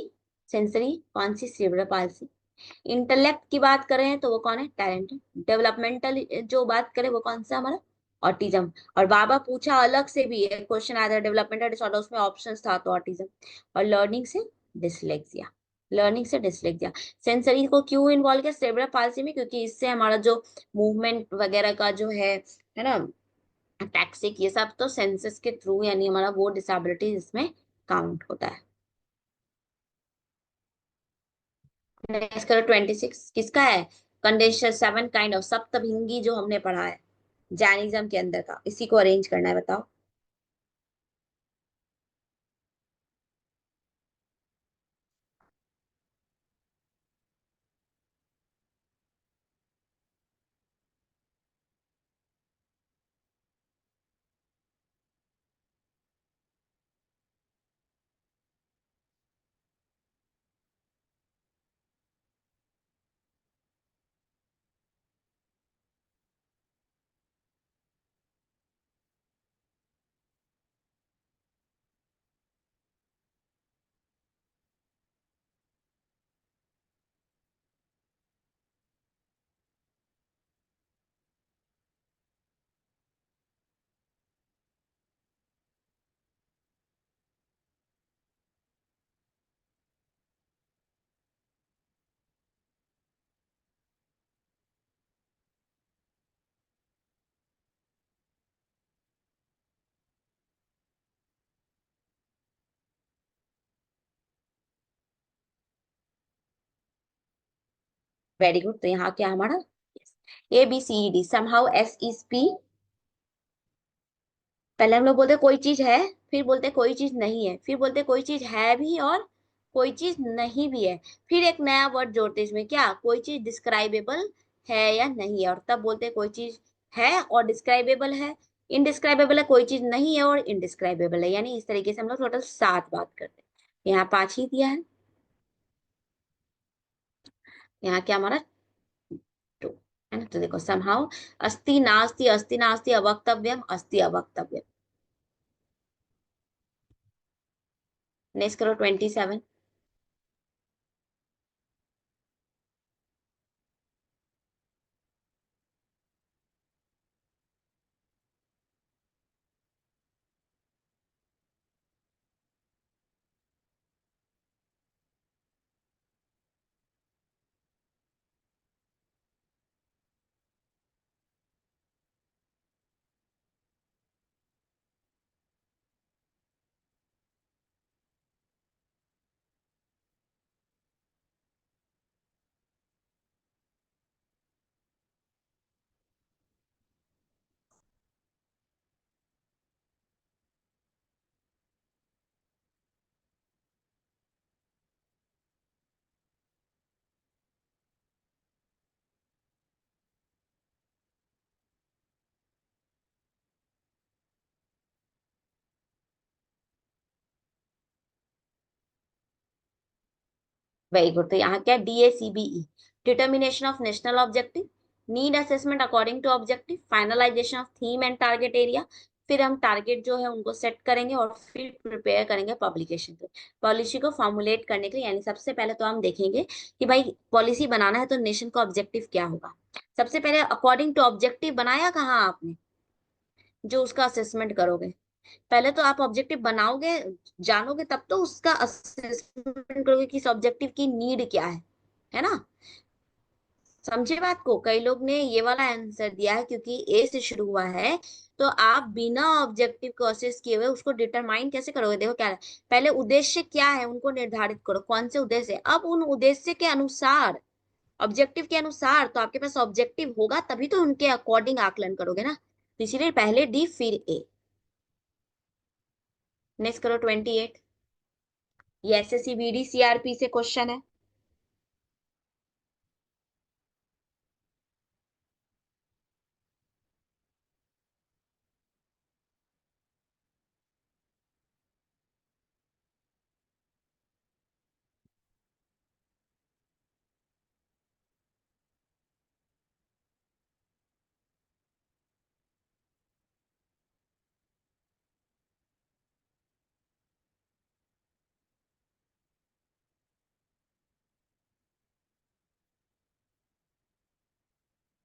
सेंसरी कौन सी, सेरेब्रल पाल्सी। इंटेलेक्ट की बात करें तो वो कौन है, टैलेंट। डेवलपमेंटल जो बात करें वो कौन सा हमारा, ऑटिज्म। और बाबा पूछा अलग से भी एक क्वेश्चन आया था, डेवलपमेंटल डिसऑर्डर, उसमें ऑप्शंस था तो ऑटिज्म। और लर्निंग से डिसलेक्सिया, लर्निंग से डिसलेक्सिया। सेंसरी को क्यों इन्वॉल्व किया सेरेब्रल पाल्सी में, क्योंकि इससे हमारा जो मूवमेंट वगैरह का जो है ना, टैक्सिक ये सब, तो सेंसस के थ्रू, यानी हमारा वो डिसेबिलिटी इसमें काउंट होता है। नेक्स्ट करो 26, किसका है, कंडेंसर 7 काइंड ऑफ सप्तभिंगी, जो हमने पढ़ा है जैनिज्म के अंदर का, इसी को अरेंज करना है, बताओ। Very good. तो यहाँ क्या हमारा ABCD, समहाउ SEP। पहले हम लोग बोलते कोई चीज है, फिर बोलते कोई चीज नहीं है, फिर बोलते कोई चीज है भी और कोई चीज नहीं भी है, फिर एक नया वर्ड जोड़ते इसमें, क्या कोई चीज डिस्क्राइबेबल है या नहीं है, और तब बोलते कोई चीज है और डिस्क्राइबेबल है। इनडिस्क्राइबेबल है, कोई चीज नहीं है और इनडिस्क्राइबेबल है, यानी इस तरीके से हम लोग टोटल 7 बात करते हैं। यहाँ 5 ही दिया है। यहाँ क्या हमारा 2 है ना। तो देखो समहाउ अस्ति नास्ति, अस्ति नास्ति अवक्तव्यम, अस्ति अवक्तव्यम। नेक्स्ट करो 27। Very good. तो यहाँ क्या DACBE, determination of national objective, need assessment according to objective, finalisation of theme and target area. फिर हम टारगेट जो है उनको सेट करेंगे और फिर प्रिपेयर करेंगे पब्लिकेशन के पॉलिसी को फॉर्मुलेट करने के लिए। यानी सबसे पहले तो हम देखेंगे कि भाई पॉलिसी बनाना है तो नेशन का ऑब्जेक्टिव क्या होगा। सबसे पहले अकॉर्डिंग टू ऑब्जेक्टिव बनाया कहाँ आपने, जो उसका असेसमेंट करोगे। पहले तो आप ऑब्जेक्टिव बनाओगे, जानोगे, तब तो उसका असेसमेंट करोगे कि इस ऑब्जेक्टिव की नीड क्या है ना। समझे बात को। कई लोग ने ये वाला आंसर दिया है क्योंकि ए से शुरू हुआ है, तो आप बिना ऑब्जेक्टिव को असेस किए हुए उसको डिटरमाइन कैसे करोगे। देखो क्या है, पहले उद्देश्य क्या है उनको निर्धारित करो, कौन से उद्देश्य है। अब उन उद्देश्य के अनुसार, ऑब्जेक्टिव के अनुसार, तो आपके पास ऑब्जेक्टिव होगा तभी तो उनके अकॉर्डिंग आकलन करोगे ना। तो इसीलिए पहले डी फिर ए। नेक्स्ट करो 28। ये SSC BD CRP से क्वेश्चन है।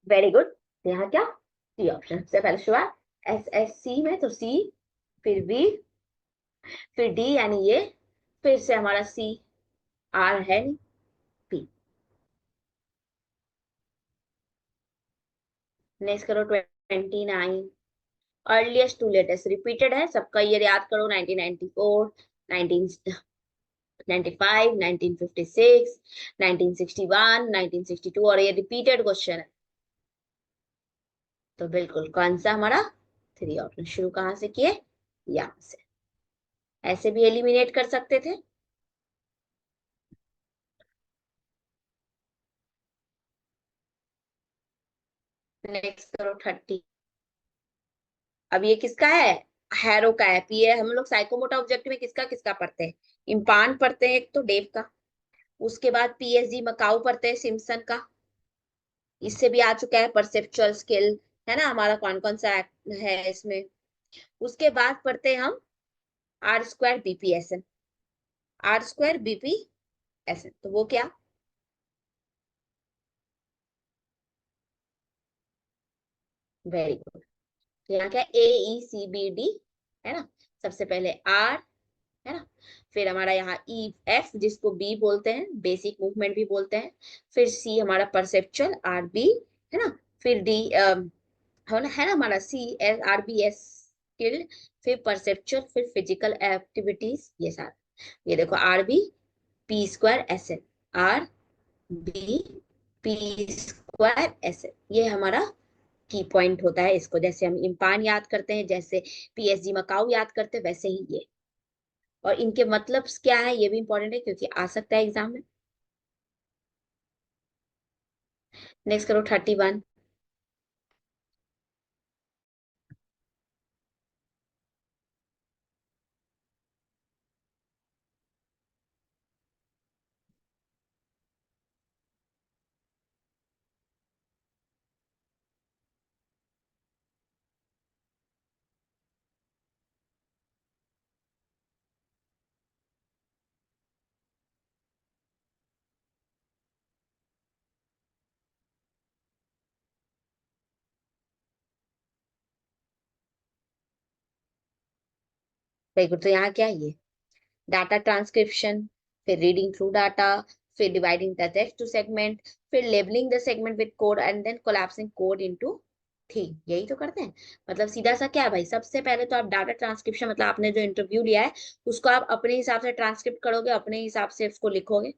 Very good. यहाँ क्या सी ऑप्शन से पहले शुरुआत, SSC में तो सी, फिर बी, फिर डी यानी ये, फिर से हमारा सी, आर है नहीं, पी। नेक्स्ट करो 29। अर्लीस्ट टू लेटेस्ट रिपीटेड है सबका, ये याद करो। 1994, 1995, 1956, 1961, 1962, और ये रिपीटेड क्वेश्चन है। तो बिल्कुल कौन सा हमारा 3 ऑप्शन। शुरू कहाँ से किए, यहाँ से। ऐसे भी एलिमिनेट कर सकते थे। नेक्स्ट करो 30। अब ये किसका है, हैरो का है। पी है, हम लोग साइकोमोटर ऑब्जेक्ट में किसका किसका पढ़ते हैं, इम्पान पढ़ते हैं एक तो, डेव का। उसके बाद PSG मकाऊ पढ़ते हैं, सिम्पसन का। इससे भी आ चुका है परसेप्चुअल स्किल, है ना हमारा, कौन कौन सा है इसमें। उसके बाद पढ़ते हैं हम R² BPSN, R² BPSN, तो वो क्या, वेरी गुड। तो यहाँ क्या AECBD है ना। सबसे पहले R है ना, फिर हमारा यहाँ EF जिसको B बोलते हैं, बेसिक मूवमेंट भी बोलते हैं। फिर C हमारा परसेप्चुअल RB है ना। फिर D है ना हमारा CRBS स्किल्ड। फिर परसेप्चुअल, फिर फिजिकल एक्टिविटीज, ये सारा। ये देखो RB P² SN, RB P² ये हमारा की पॉइंट होता है। इसको जैसे हम इम्पान याद करते हैं, जैसे PSG मकाऊ याद करते हैं, वैसे ही ये। और इनके मतलब क्या है ये भी इंपॉर्टेंट है, क्योंकि आ सकता है एग्जाम में। नेक्स्ट करो 31। Very good. तो यहाँ क्या है ये? डाटा ट्रांसक्रिप्शन, फिर रीडिंग थ्रू डाटा, फिर dividing the text to segment, फिर labelling the segment with code and then collapsing code into theme. यही तो करते हैं। मतलब सीधा सा क्या है भाई, सबसे पहले तो आप डाटा ट्रांसक्रिप्शन, मतलब आपने जो इंटरव्यू लिया है उसको आप अपने हिसाब से ट्रांसक्रिप्ट करोगे, अपने हिसाब से उसको लिखोगे।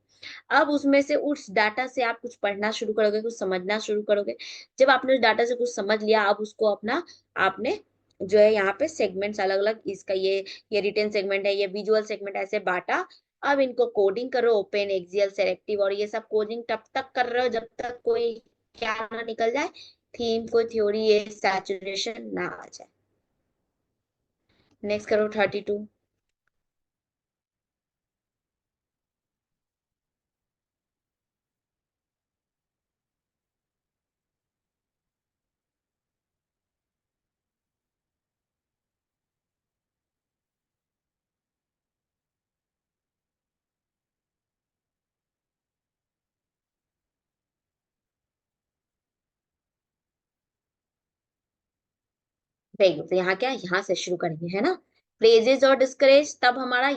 अब उसमें से उस डाटा से आप कुछ पढ़ना शुरू करोगे, कुछ समझना शुरू करोगे। जब आपने उस डाटा से कुछ समझ लिया, अब उसको अपना आपने जो है यहाँ पे सेगमेंट्स अलग अलग, इसका ये रिटेन सेगमेंट है, ये विजुअल सेगमेंट, ऐसे बांटा। अब इनको कोडिंग करो, ओपन एक्सियल सेलेक्टिव, और ये सब कोडिंग तब तक कर रहे हो जब तक कोई क्या ना निकल जाए, थीम कोई थ्योरी, ये सैचुरेशन ना आ जाए। नेक्स्ट करो 32। Very good. तो यहाँ क्या है, यहाँ से शुरू करेंगे है ना। प्रेजेस और डिस्करेज, तब हमारा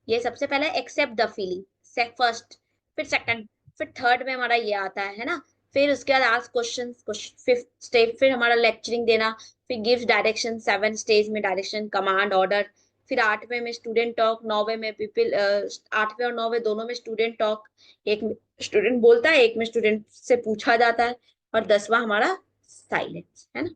ये सबसे पहले एक्सेप्ट द फीलिंग से फर्स्ट, फिर सेकंड, फिर थर्ड में हमारा ये आता है ना। फिर उसके बाद आस्क क्वेश्चन, फिफ्थ स्टेप फिर हमारा लेक्चरिंग देना, फिर गिव्स डायरेक्शन, सेवन स्टेज में डायरेक्शन कमांड ऑर्डर, फिर आठवें में स्टूडेंट टॉक, नौवे में पीपल, आठवें और नौवे दोनों में स्टूडेंट टॉक, एक स्टूडेंट बोलता है, एक में स्टूडेंट से पूछा जाता है, और 10वां हमारा साइलेंस है ना।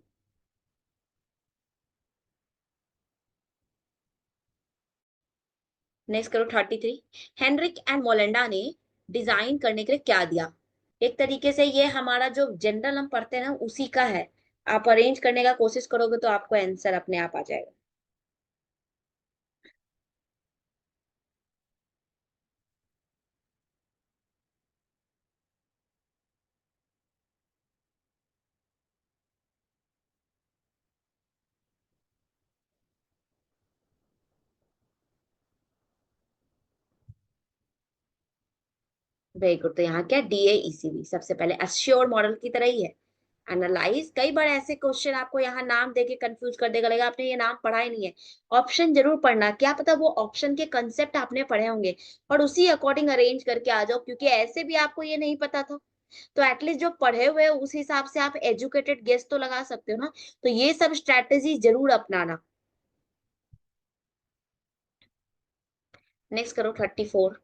नेक्स्ट करो 33। हेनरिक एंड मोलेंडा ने डिजाइन करने के लिए क्या दिया? एक तरीके से ये हमारा जो जनरल हम पढ़ते हैं ना उसी का है। आप अरेंज करने का कोशिश करोगे तो आपको आंसर अपने आप आ जाएगा। Very good. तो यहाँ क्या, DAECV सबसे पहले एश्योर मॉडल की तरह ही है। एनालाइज, कई बार ऐसे क्वेश्चन आपको यहाँ नाम देके कंफ्यूज कर देगा, लगेगा आपने ये नाम पढ़ा ही नहीं है। ऑप्शन जरूर पढ़ना, क्या पता वो ऑप्शन के कंसेप्ट आपने पढ़े होंगे, और उसी अकॉर्डिंग अरेंज करके आ जाओ, क्योंकि ऐसे भी आपको ये नहीं पता था। तो एटलीस्ट जो पढ़े हुए हैं उस हिसाब से आप एजुकेटेड गेस तो लगा सकते हो ना। तो ये सब स्ट्रैटेजी जरूर अपनाना। नेक्स्ट करो 34।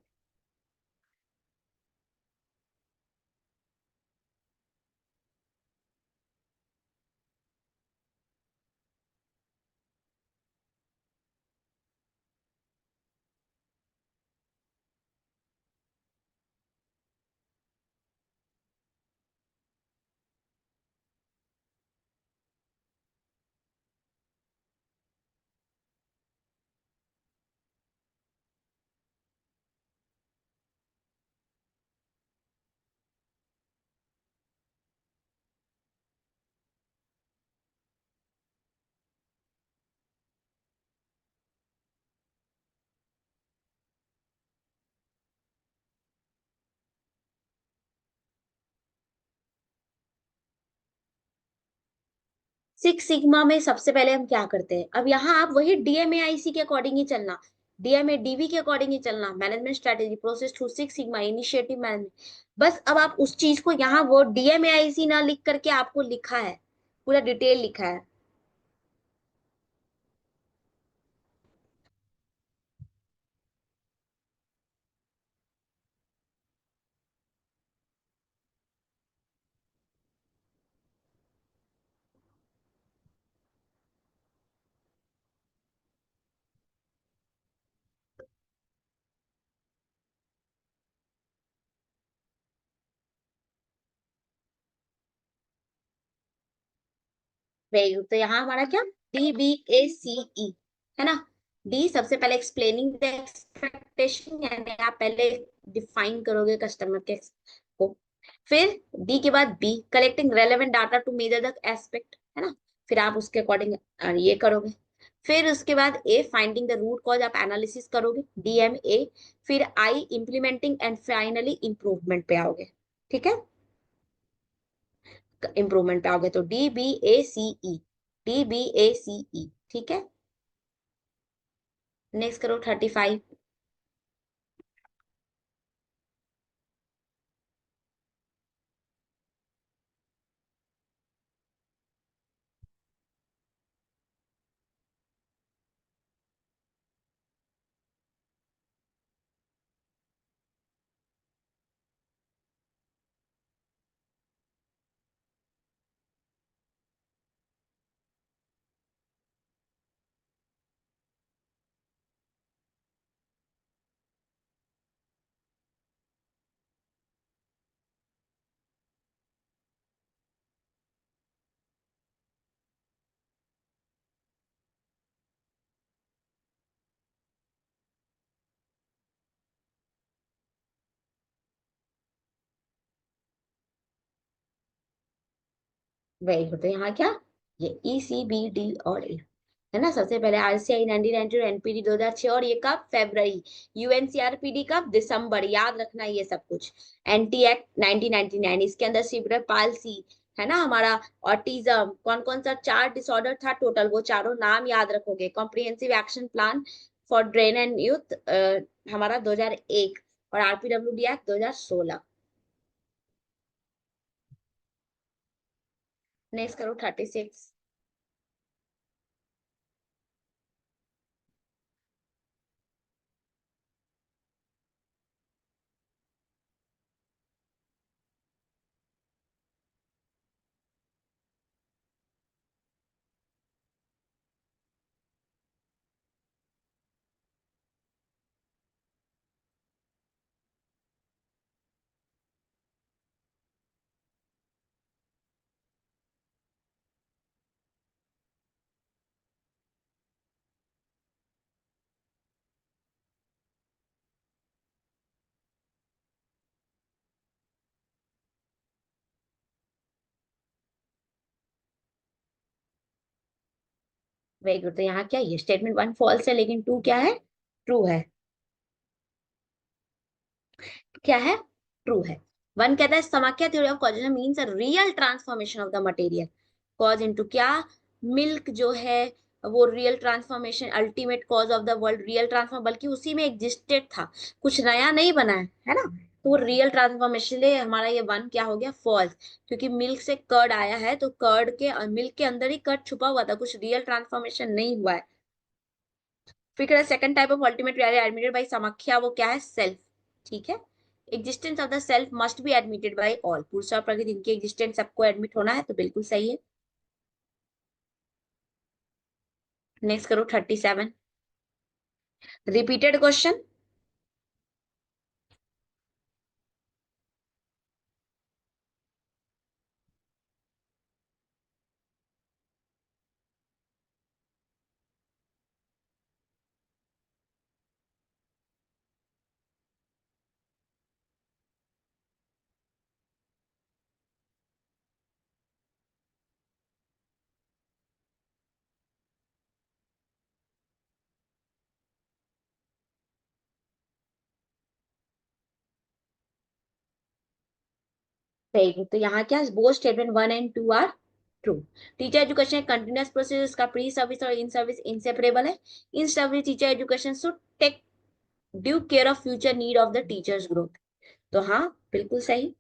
सिक्स सिग्मा में सबसे पहले हम क्या करते हैं, अब यहाँ आप वही DMAIC के अकॉर्डिंग ही चलना, DMADV के अकॉर्डिंग ही चलना, management strategy process through six sigma initiative management. बस अब आप उस चीज को यहाँ वो DMAIC ना लिख करके आपको लिखा है, पूरा डिटेल लिखा है। Very good. तो यहाँ हमारा क्या, DBACE है ना। डी सबसे पहले एक्सप्लेनिंग द एक्सपेक्टेशन, यानी आप पहले डिफाइन करोगे कस्टमर के को। फिर डी के बाद B, collecting relevant data to measure the aspect, है ना। फिर आप उसके अकॉर्डिंग ये करोगे। फिर उसके बाद ए, फाइंडिंग द रूट कॉज, आप एनालिसिस करोगे, DMA। फिर आई, इम्प्लीमेंटिंग, एंड फाइनली इम्प्रूवमेंट पे आओगे। ठीक है, इम्प्रूवमेंट पे आओगे तो DBACE, DBACE। ठीक है, नेक्स्ट करो 35। Very good. तो यहाँ क्या, ये ECBD और ए, है ना। सबसे पहले RCI 1990 और NPD 2006, और ये कब, फेब्रवरी। UNCRPD कब, दिसंबर। याद रखना ये सब कुछ। एंटी एक्ट 1999, इसके अंदर सीब्रल पाल्सी, है ना हमारा। ऑटिज्म, कौन कौन सा चार डिसऑर्डर था टोटल, वो चारों नाम याद रखोगे। Comprehensive action plan for brain and youth हमारा 2001, और RPWD एक्ट 2016। नेक्स्ट करो 36। Very good. तो यहाँ क्या, ये स्टेटमेंट वन फॉल्स है, लेकिन टू क्या है, ट्रू है। क्या है, ट्रू है। वन कहता है Samkhya theory of causation means a real transformation of the material cause into क्या, मिल्क जो है वो real transformation, ultimate cause of the world, real transform, बल्कि उसी में एग्जिस्टेड था, कुछ नया नहीं बना है ना। तो वो रियल ट्रांसफॉर्मेशन, लिए हमारा ये वन क्या हो गया, फॉल्स। क्योंकि मिल्क से कर्ड आया है, तो कर्ड के, मिल्क के अंदर ही कर्ड छुपा हुआ था, कुछ रियल ट्रांसफॉर्मेशन नहीं हुआ है। फिर second type of ultimate reality admitted by Samkhya, वो क्या है, सेल्फ। ठीक है, existence of the self must be admitted by all, पुरुष और प्रकृति इनकी एग्जिस्टेंस सबको एडमिट होना है, तो बिल्कुल सही है। नेक्स्ट करो 37, रिपीटेड क्वेश्चन। सही है। तो यहाँ क्या, both statement one and two are true. Teacher education continuous process, इसका प्री सर्विस और इन सर्विस इंसेपरेबल है। In service teacher education should take due care of future need of the teachers growth. तो हाँ, बिल्कुल सही।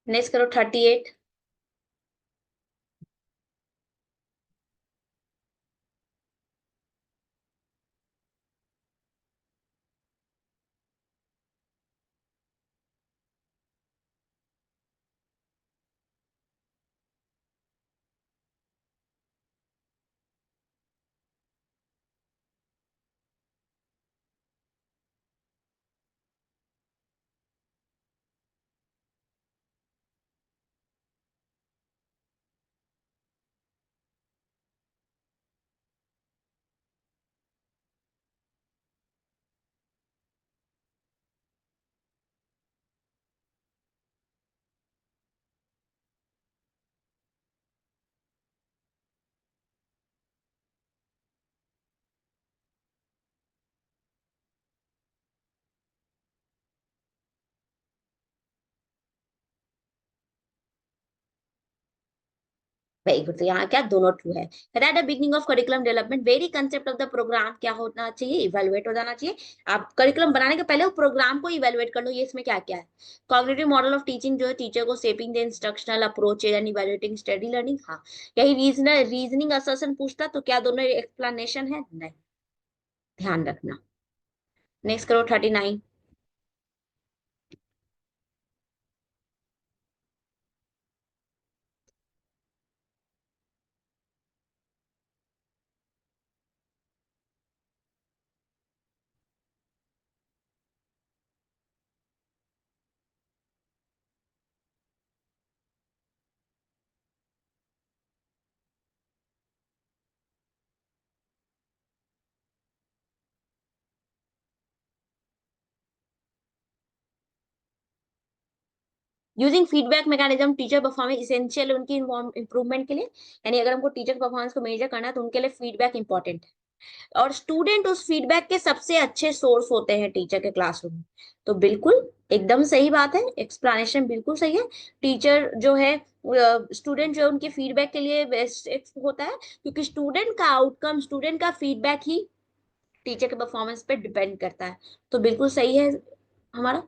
Next करो 38। Very good. तो यहाँ क्या दोनों ट्रू है। At the beginning of curriculum development very concept of the programme क्या होना चाहिए, इवेलुएट हो जाना चाहिए। आप करिकुलम बनाने के पहले वो प्रोग्राम को इवेलुएट कर लो, ये इसमें क्या क्या है। कॉग्निटिव मॉडल ऑफ टीचिंग जो है टीचर को shaping the instructional approach and evaluating study learning. हाँ, यही रीजनिंग असर्शन पूछता तो क्या दोनों एक्सप्लेनेशन है, नहीं, ध्यान रखना। नेक्स्ट करो 39। Using feedback mechanism teacher performance essential उनकी इंप्रूवमेंट के लिए। यानी अगर हमको टीचर परफॉर्मेंस को मेजर करना है तो उनके लिए फीडबैक इंपॉर्टेंट है, और स्टूडेंट उस फीडबैक के सबसे अच्छे सोर्स होते हैं टीचर के क्लासरूम में। तो बिल्कुल एकदम सही बात है, एक्सप्लेनेशन बिल्कुल सही है। टीचर जो है, स्टूडेंट जो है उनके फीडबैक के लिए बेस्ट होता है, क्योंकि स्टूडेंट का आउटकम, स्टूडेंट का फीडबैक ही टीचर के परफॉर्मेंस पे डिपेंड करता है। तो बिल्कुल सही है हमारा।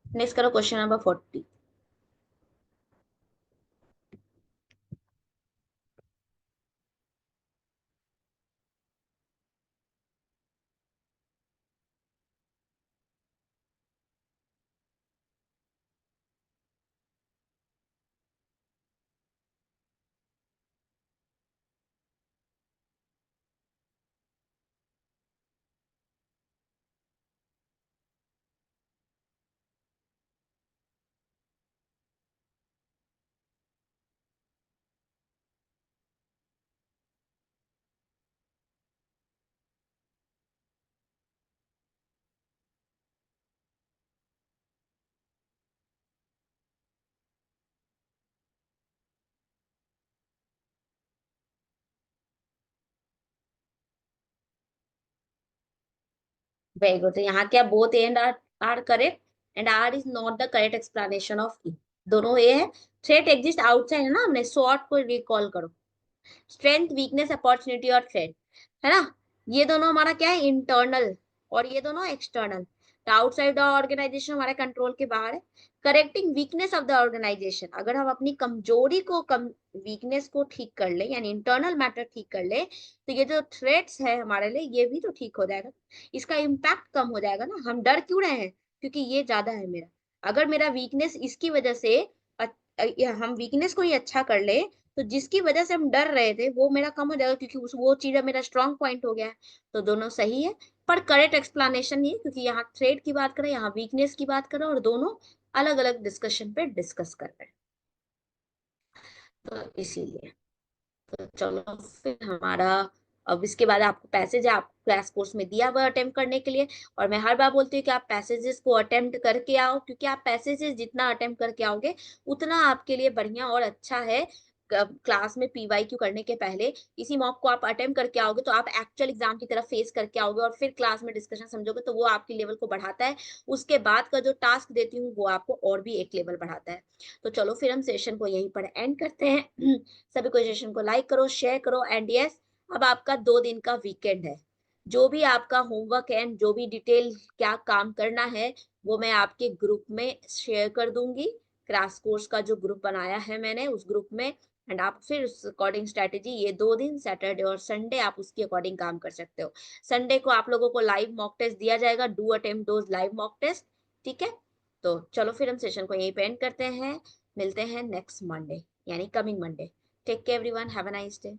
नेक्स्ट करो क्वेश्चन नंबर 40। Very good. तो यहाँ क्या both and R are correct and R is not the correct explanation of E. दोनों ए है। थ्रेट एग्जिस्ट आउटसाइड है ना, हमने शॉर्ट को रिकॉल करो। स्ट्रेंथ वीकनेस अपॉर्चुनिटी और थ्रेट, है ना, ये दोनों हमारा क्या है, इंटरनल, और ये दोनों एक्सटर्नल। आउटसाइड ऑर्गेनाइजेशन हमारे कंट्रोल के बाहर है। Correcting weakness of the organisation, अगर हम अपनी कमजोरी को वीकनेस को ठीक कर ले, यानी इंटरनल मैटर ठीक कर ले, तो ये जो थ्रेट्स है हमारे लिए ये भी तो ठीक हो जाएगा। इसका इम्पैक्ट कम हो जाएगा ना। हम डर क्यों रहे हैं, क्योंकि ये ज्यादा है मेरा। अगर मेरा वीकनेस इसकी वजह से हम वीकनेस को ही अच्छा कर ले, तो जिसकी वजह से हम डर रहे थे वो मेरा कम हो जाएगा, क्योंकि उस वो चीज मेरा स्ट्रांग पॉइंट हो गया है। तो दोनों सही है, पर करेक्ट एक्सप्लेनेशन नहीं है, क्योंकि यहाँ थ्रेड की बात करें, यहाँ वीकनेस की बात करें, और दोनों अलग अलग डिस्कशन पे डिस्कस कर रहे हैं। तो इसीलिए, तो चलो फिर हमारा, अब इसके बाद आपको पैसेज आप क्लास कोर्स में दिया हुआ अटेम्प्ट करने के लिए। और मैं हर बार बोलती हूँ कि आप पैसेजेस को अटेम्प्ट करके आओ, क्योंकि आप पैसेजेस जितना अटेम्प्ट करके आओगे उतना आपके लिए बढ़िया और अच्छा है। क्लास में पीवाईक्यू करने के पहले इसी मॉक को आप अटेम्प्ट करके आओगे, तो आप एक्चुअल एग्जाम की तरफ फेस करके आओगे, और फिर क्लास में डिस्कशन समझोगे, तो वो आपकी लेवल को बढ़ाता है। उसके बाद का जो टास्क देती हूँ वो आपको और भी एक लेवल बढ़ाता है। तो चलो फिर हम सेशन को यहीं पर एंड करते हैं। सभी को सेशन को लाइक करो, शेयर करो, एंड यस, अब आपका 2 दिन का वीकेंड है। जो भी आपका होमवर्क है, जो भी डिटेल क्या काम करना है, वो मैं आपके ग्रुप में शेयर कर दूंगी। क्रैश कोर्स का जो ग्रुप बनाया है मैंने, उस ग्रुप में। एंड आप फिर उस अकॉर्डिंग स्ट्रेटेजी, ये 2 दिन सैटरडे और संडे आप उसके अकॉर्डिंग काम कर सकते हो। संडे को आप लोगों को लाइव मॉक टेस्ट दिया जाएगा, do attempt those live mock test. ठीक है, तो चलो फिर हम सेशन को यहीं पे एंड करते हैं। मिलते हैं नेक्स्ट मंडे, यानी coming Monday. Take care everyone, have a nice day.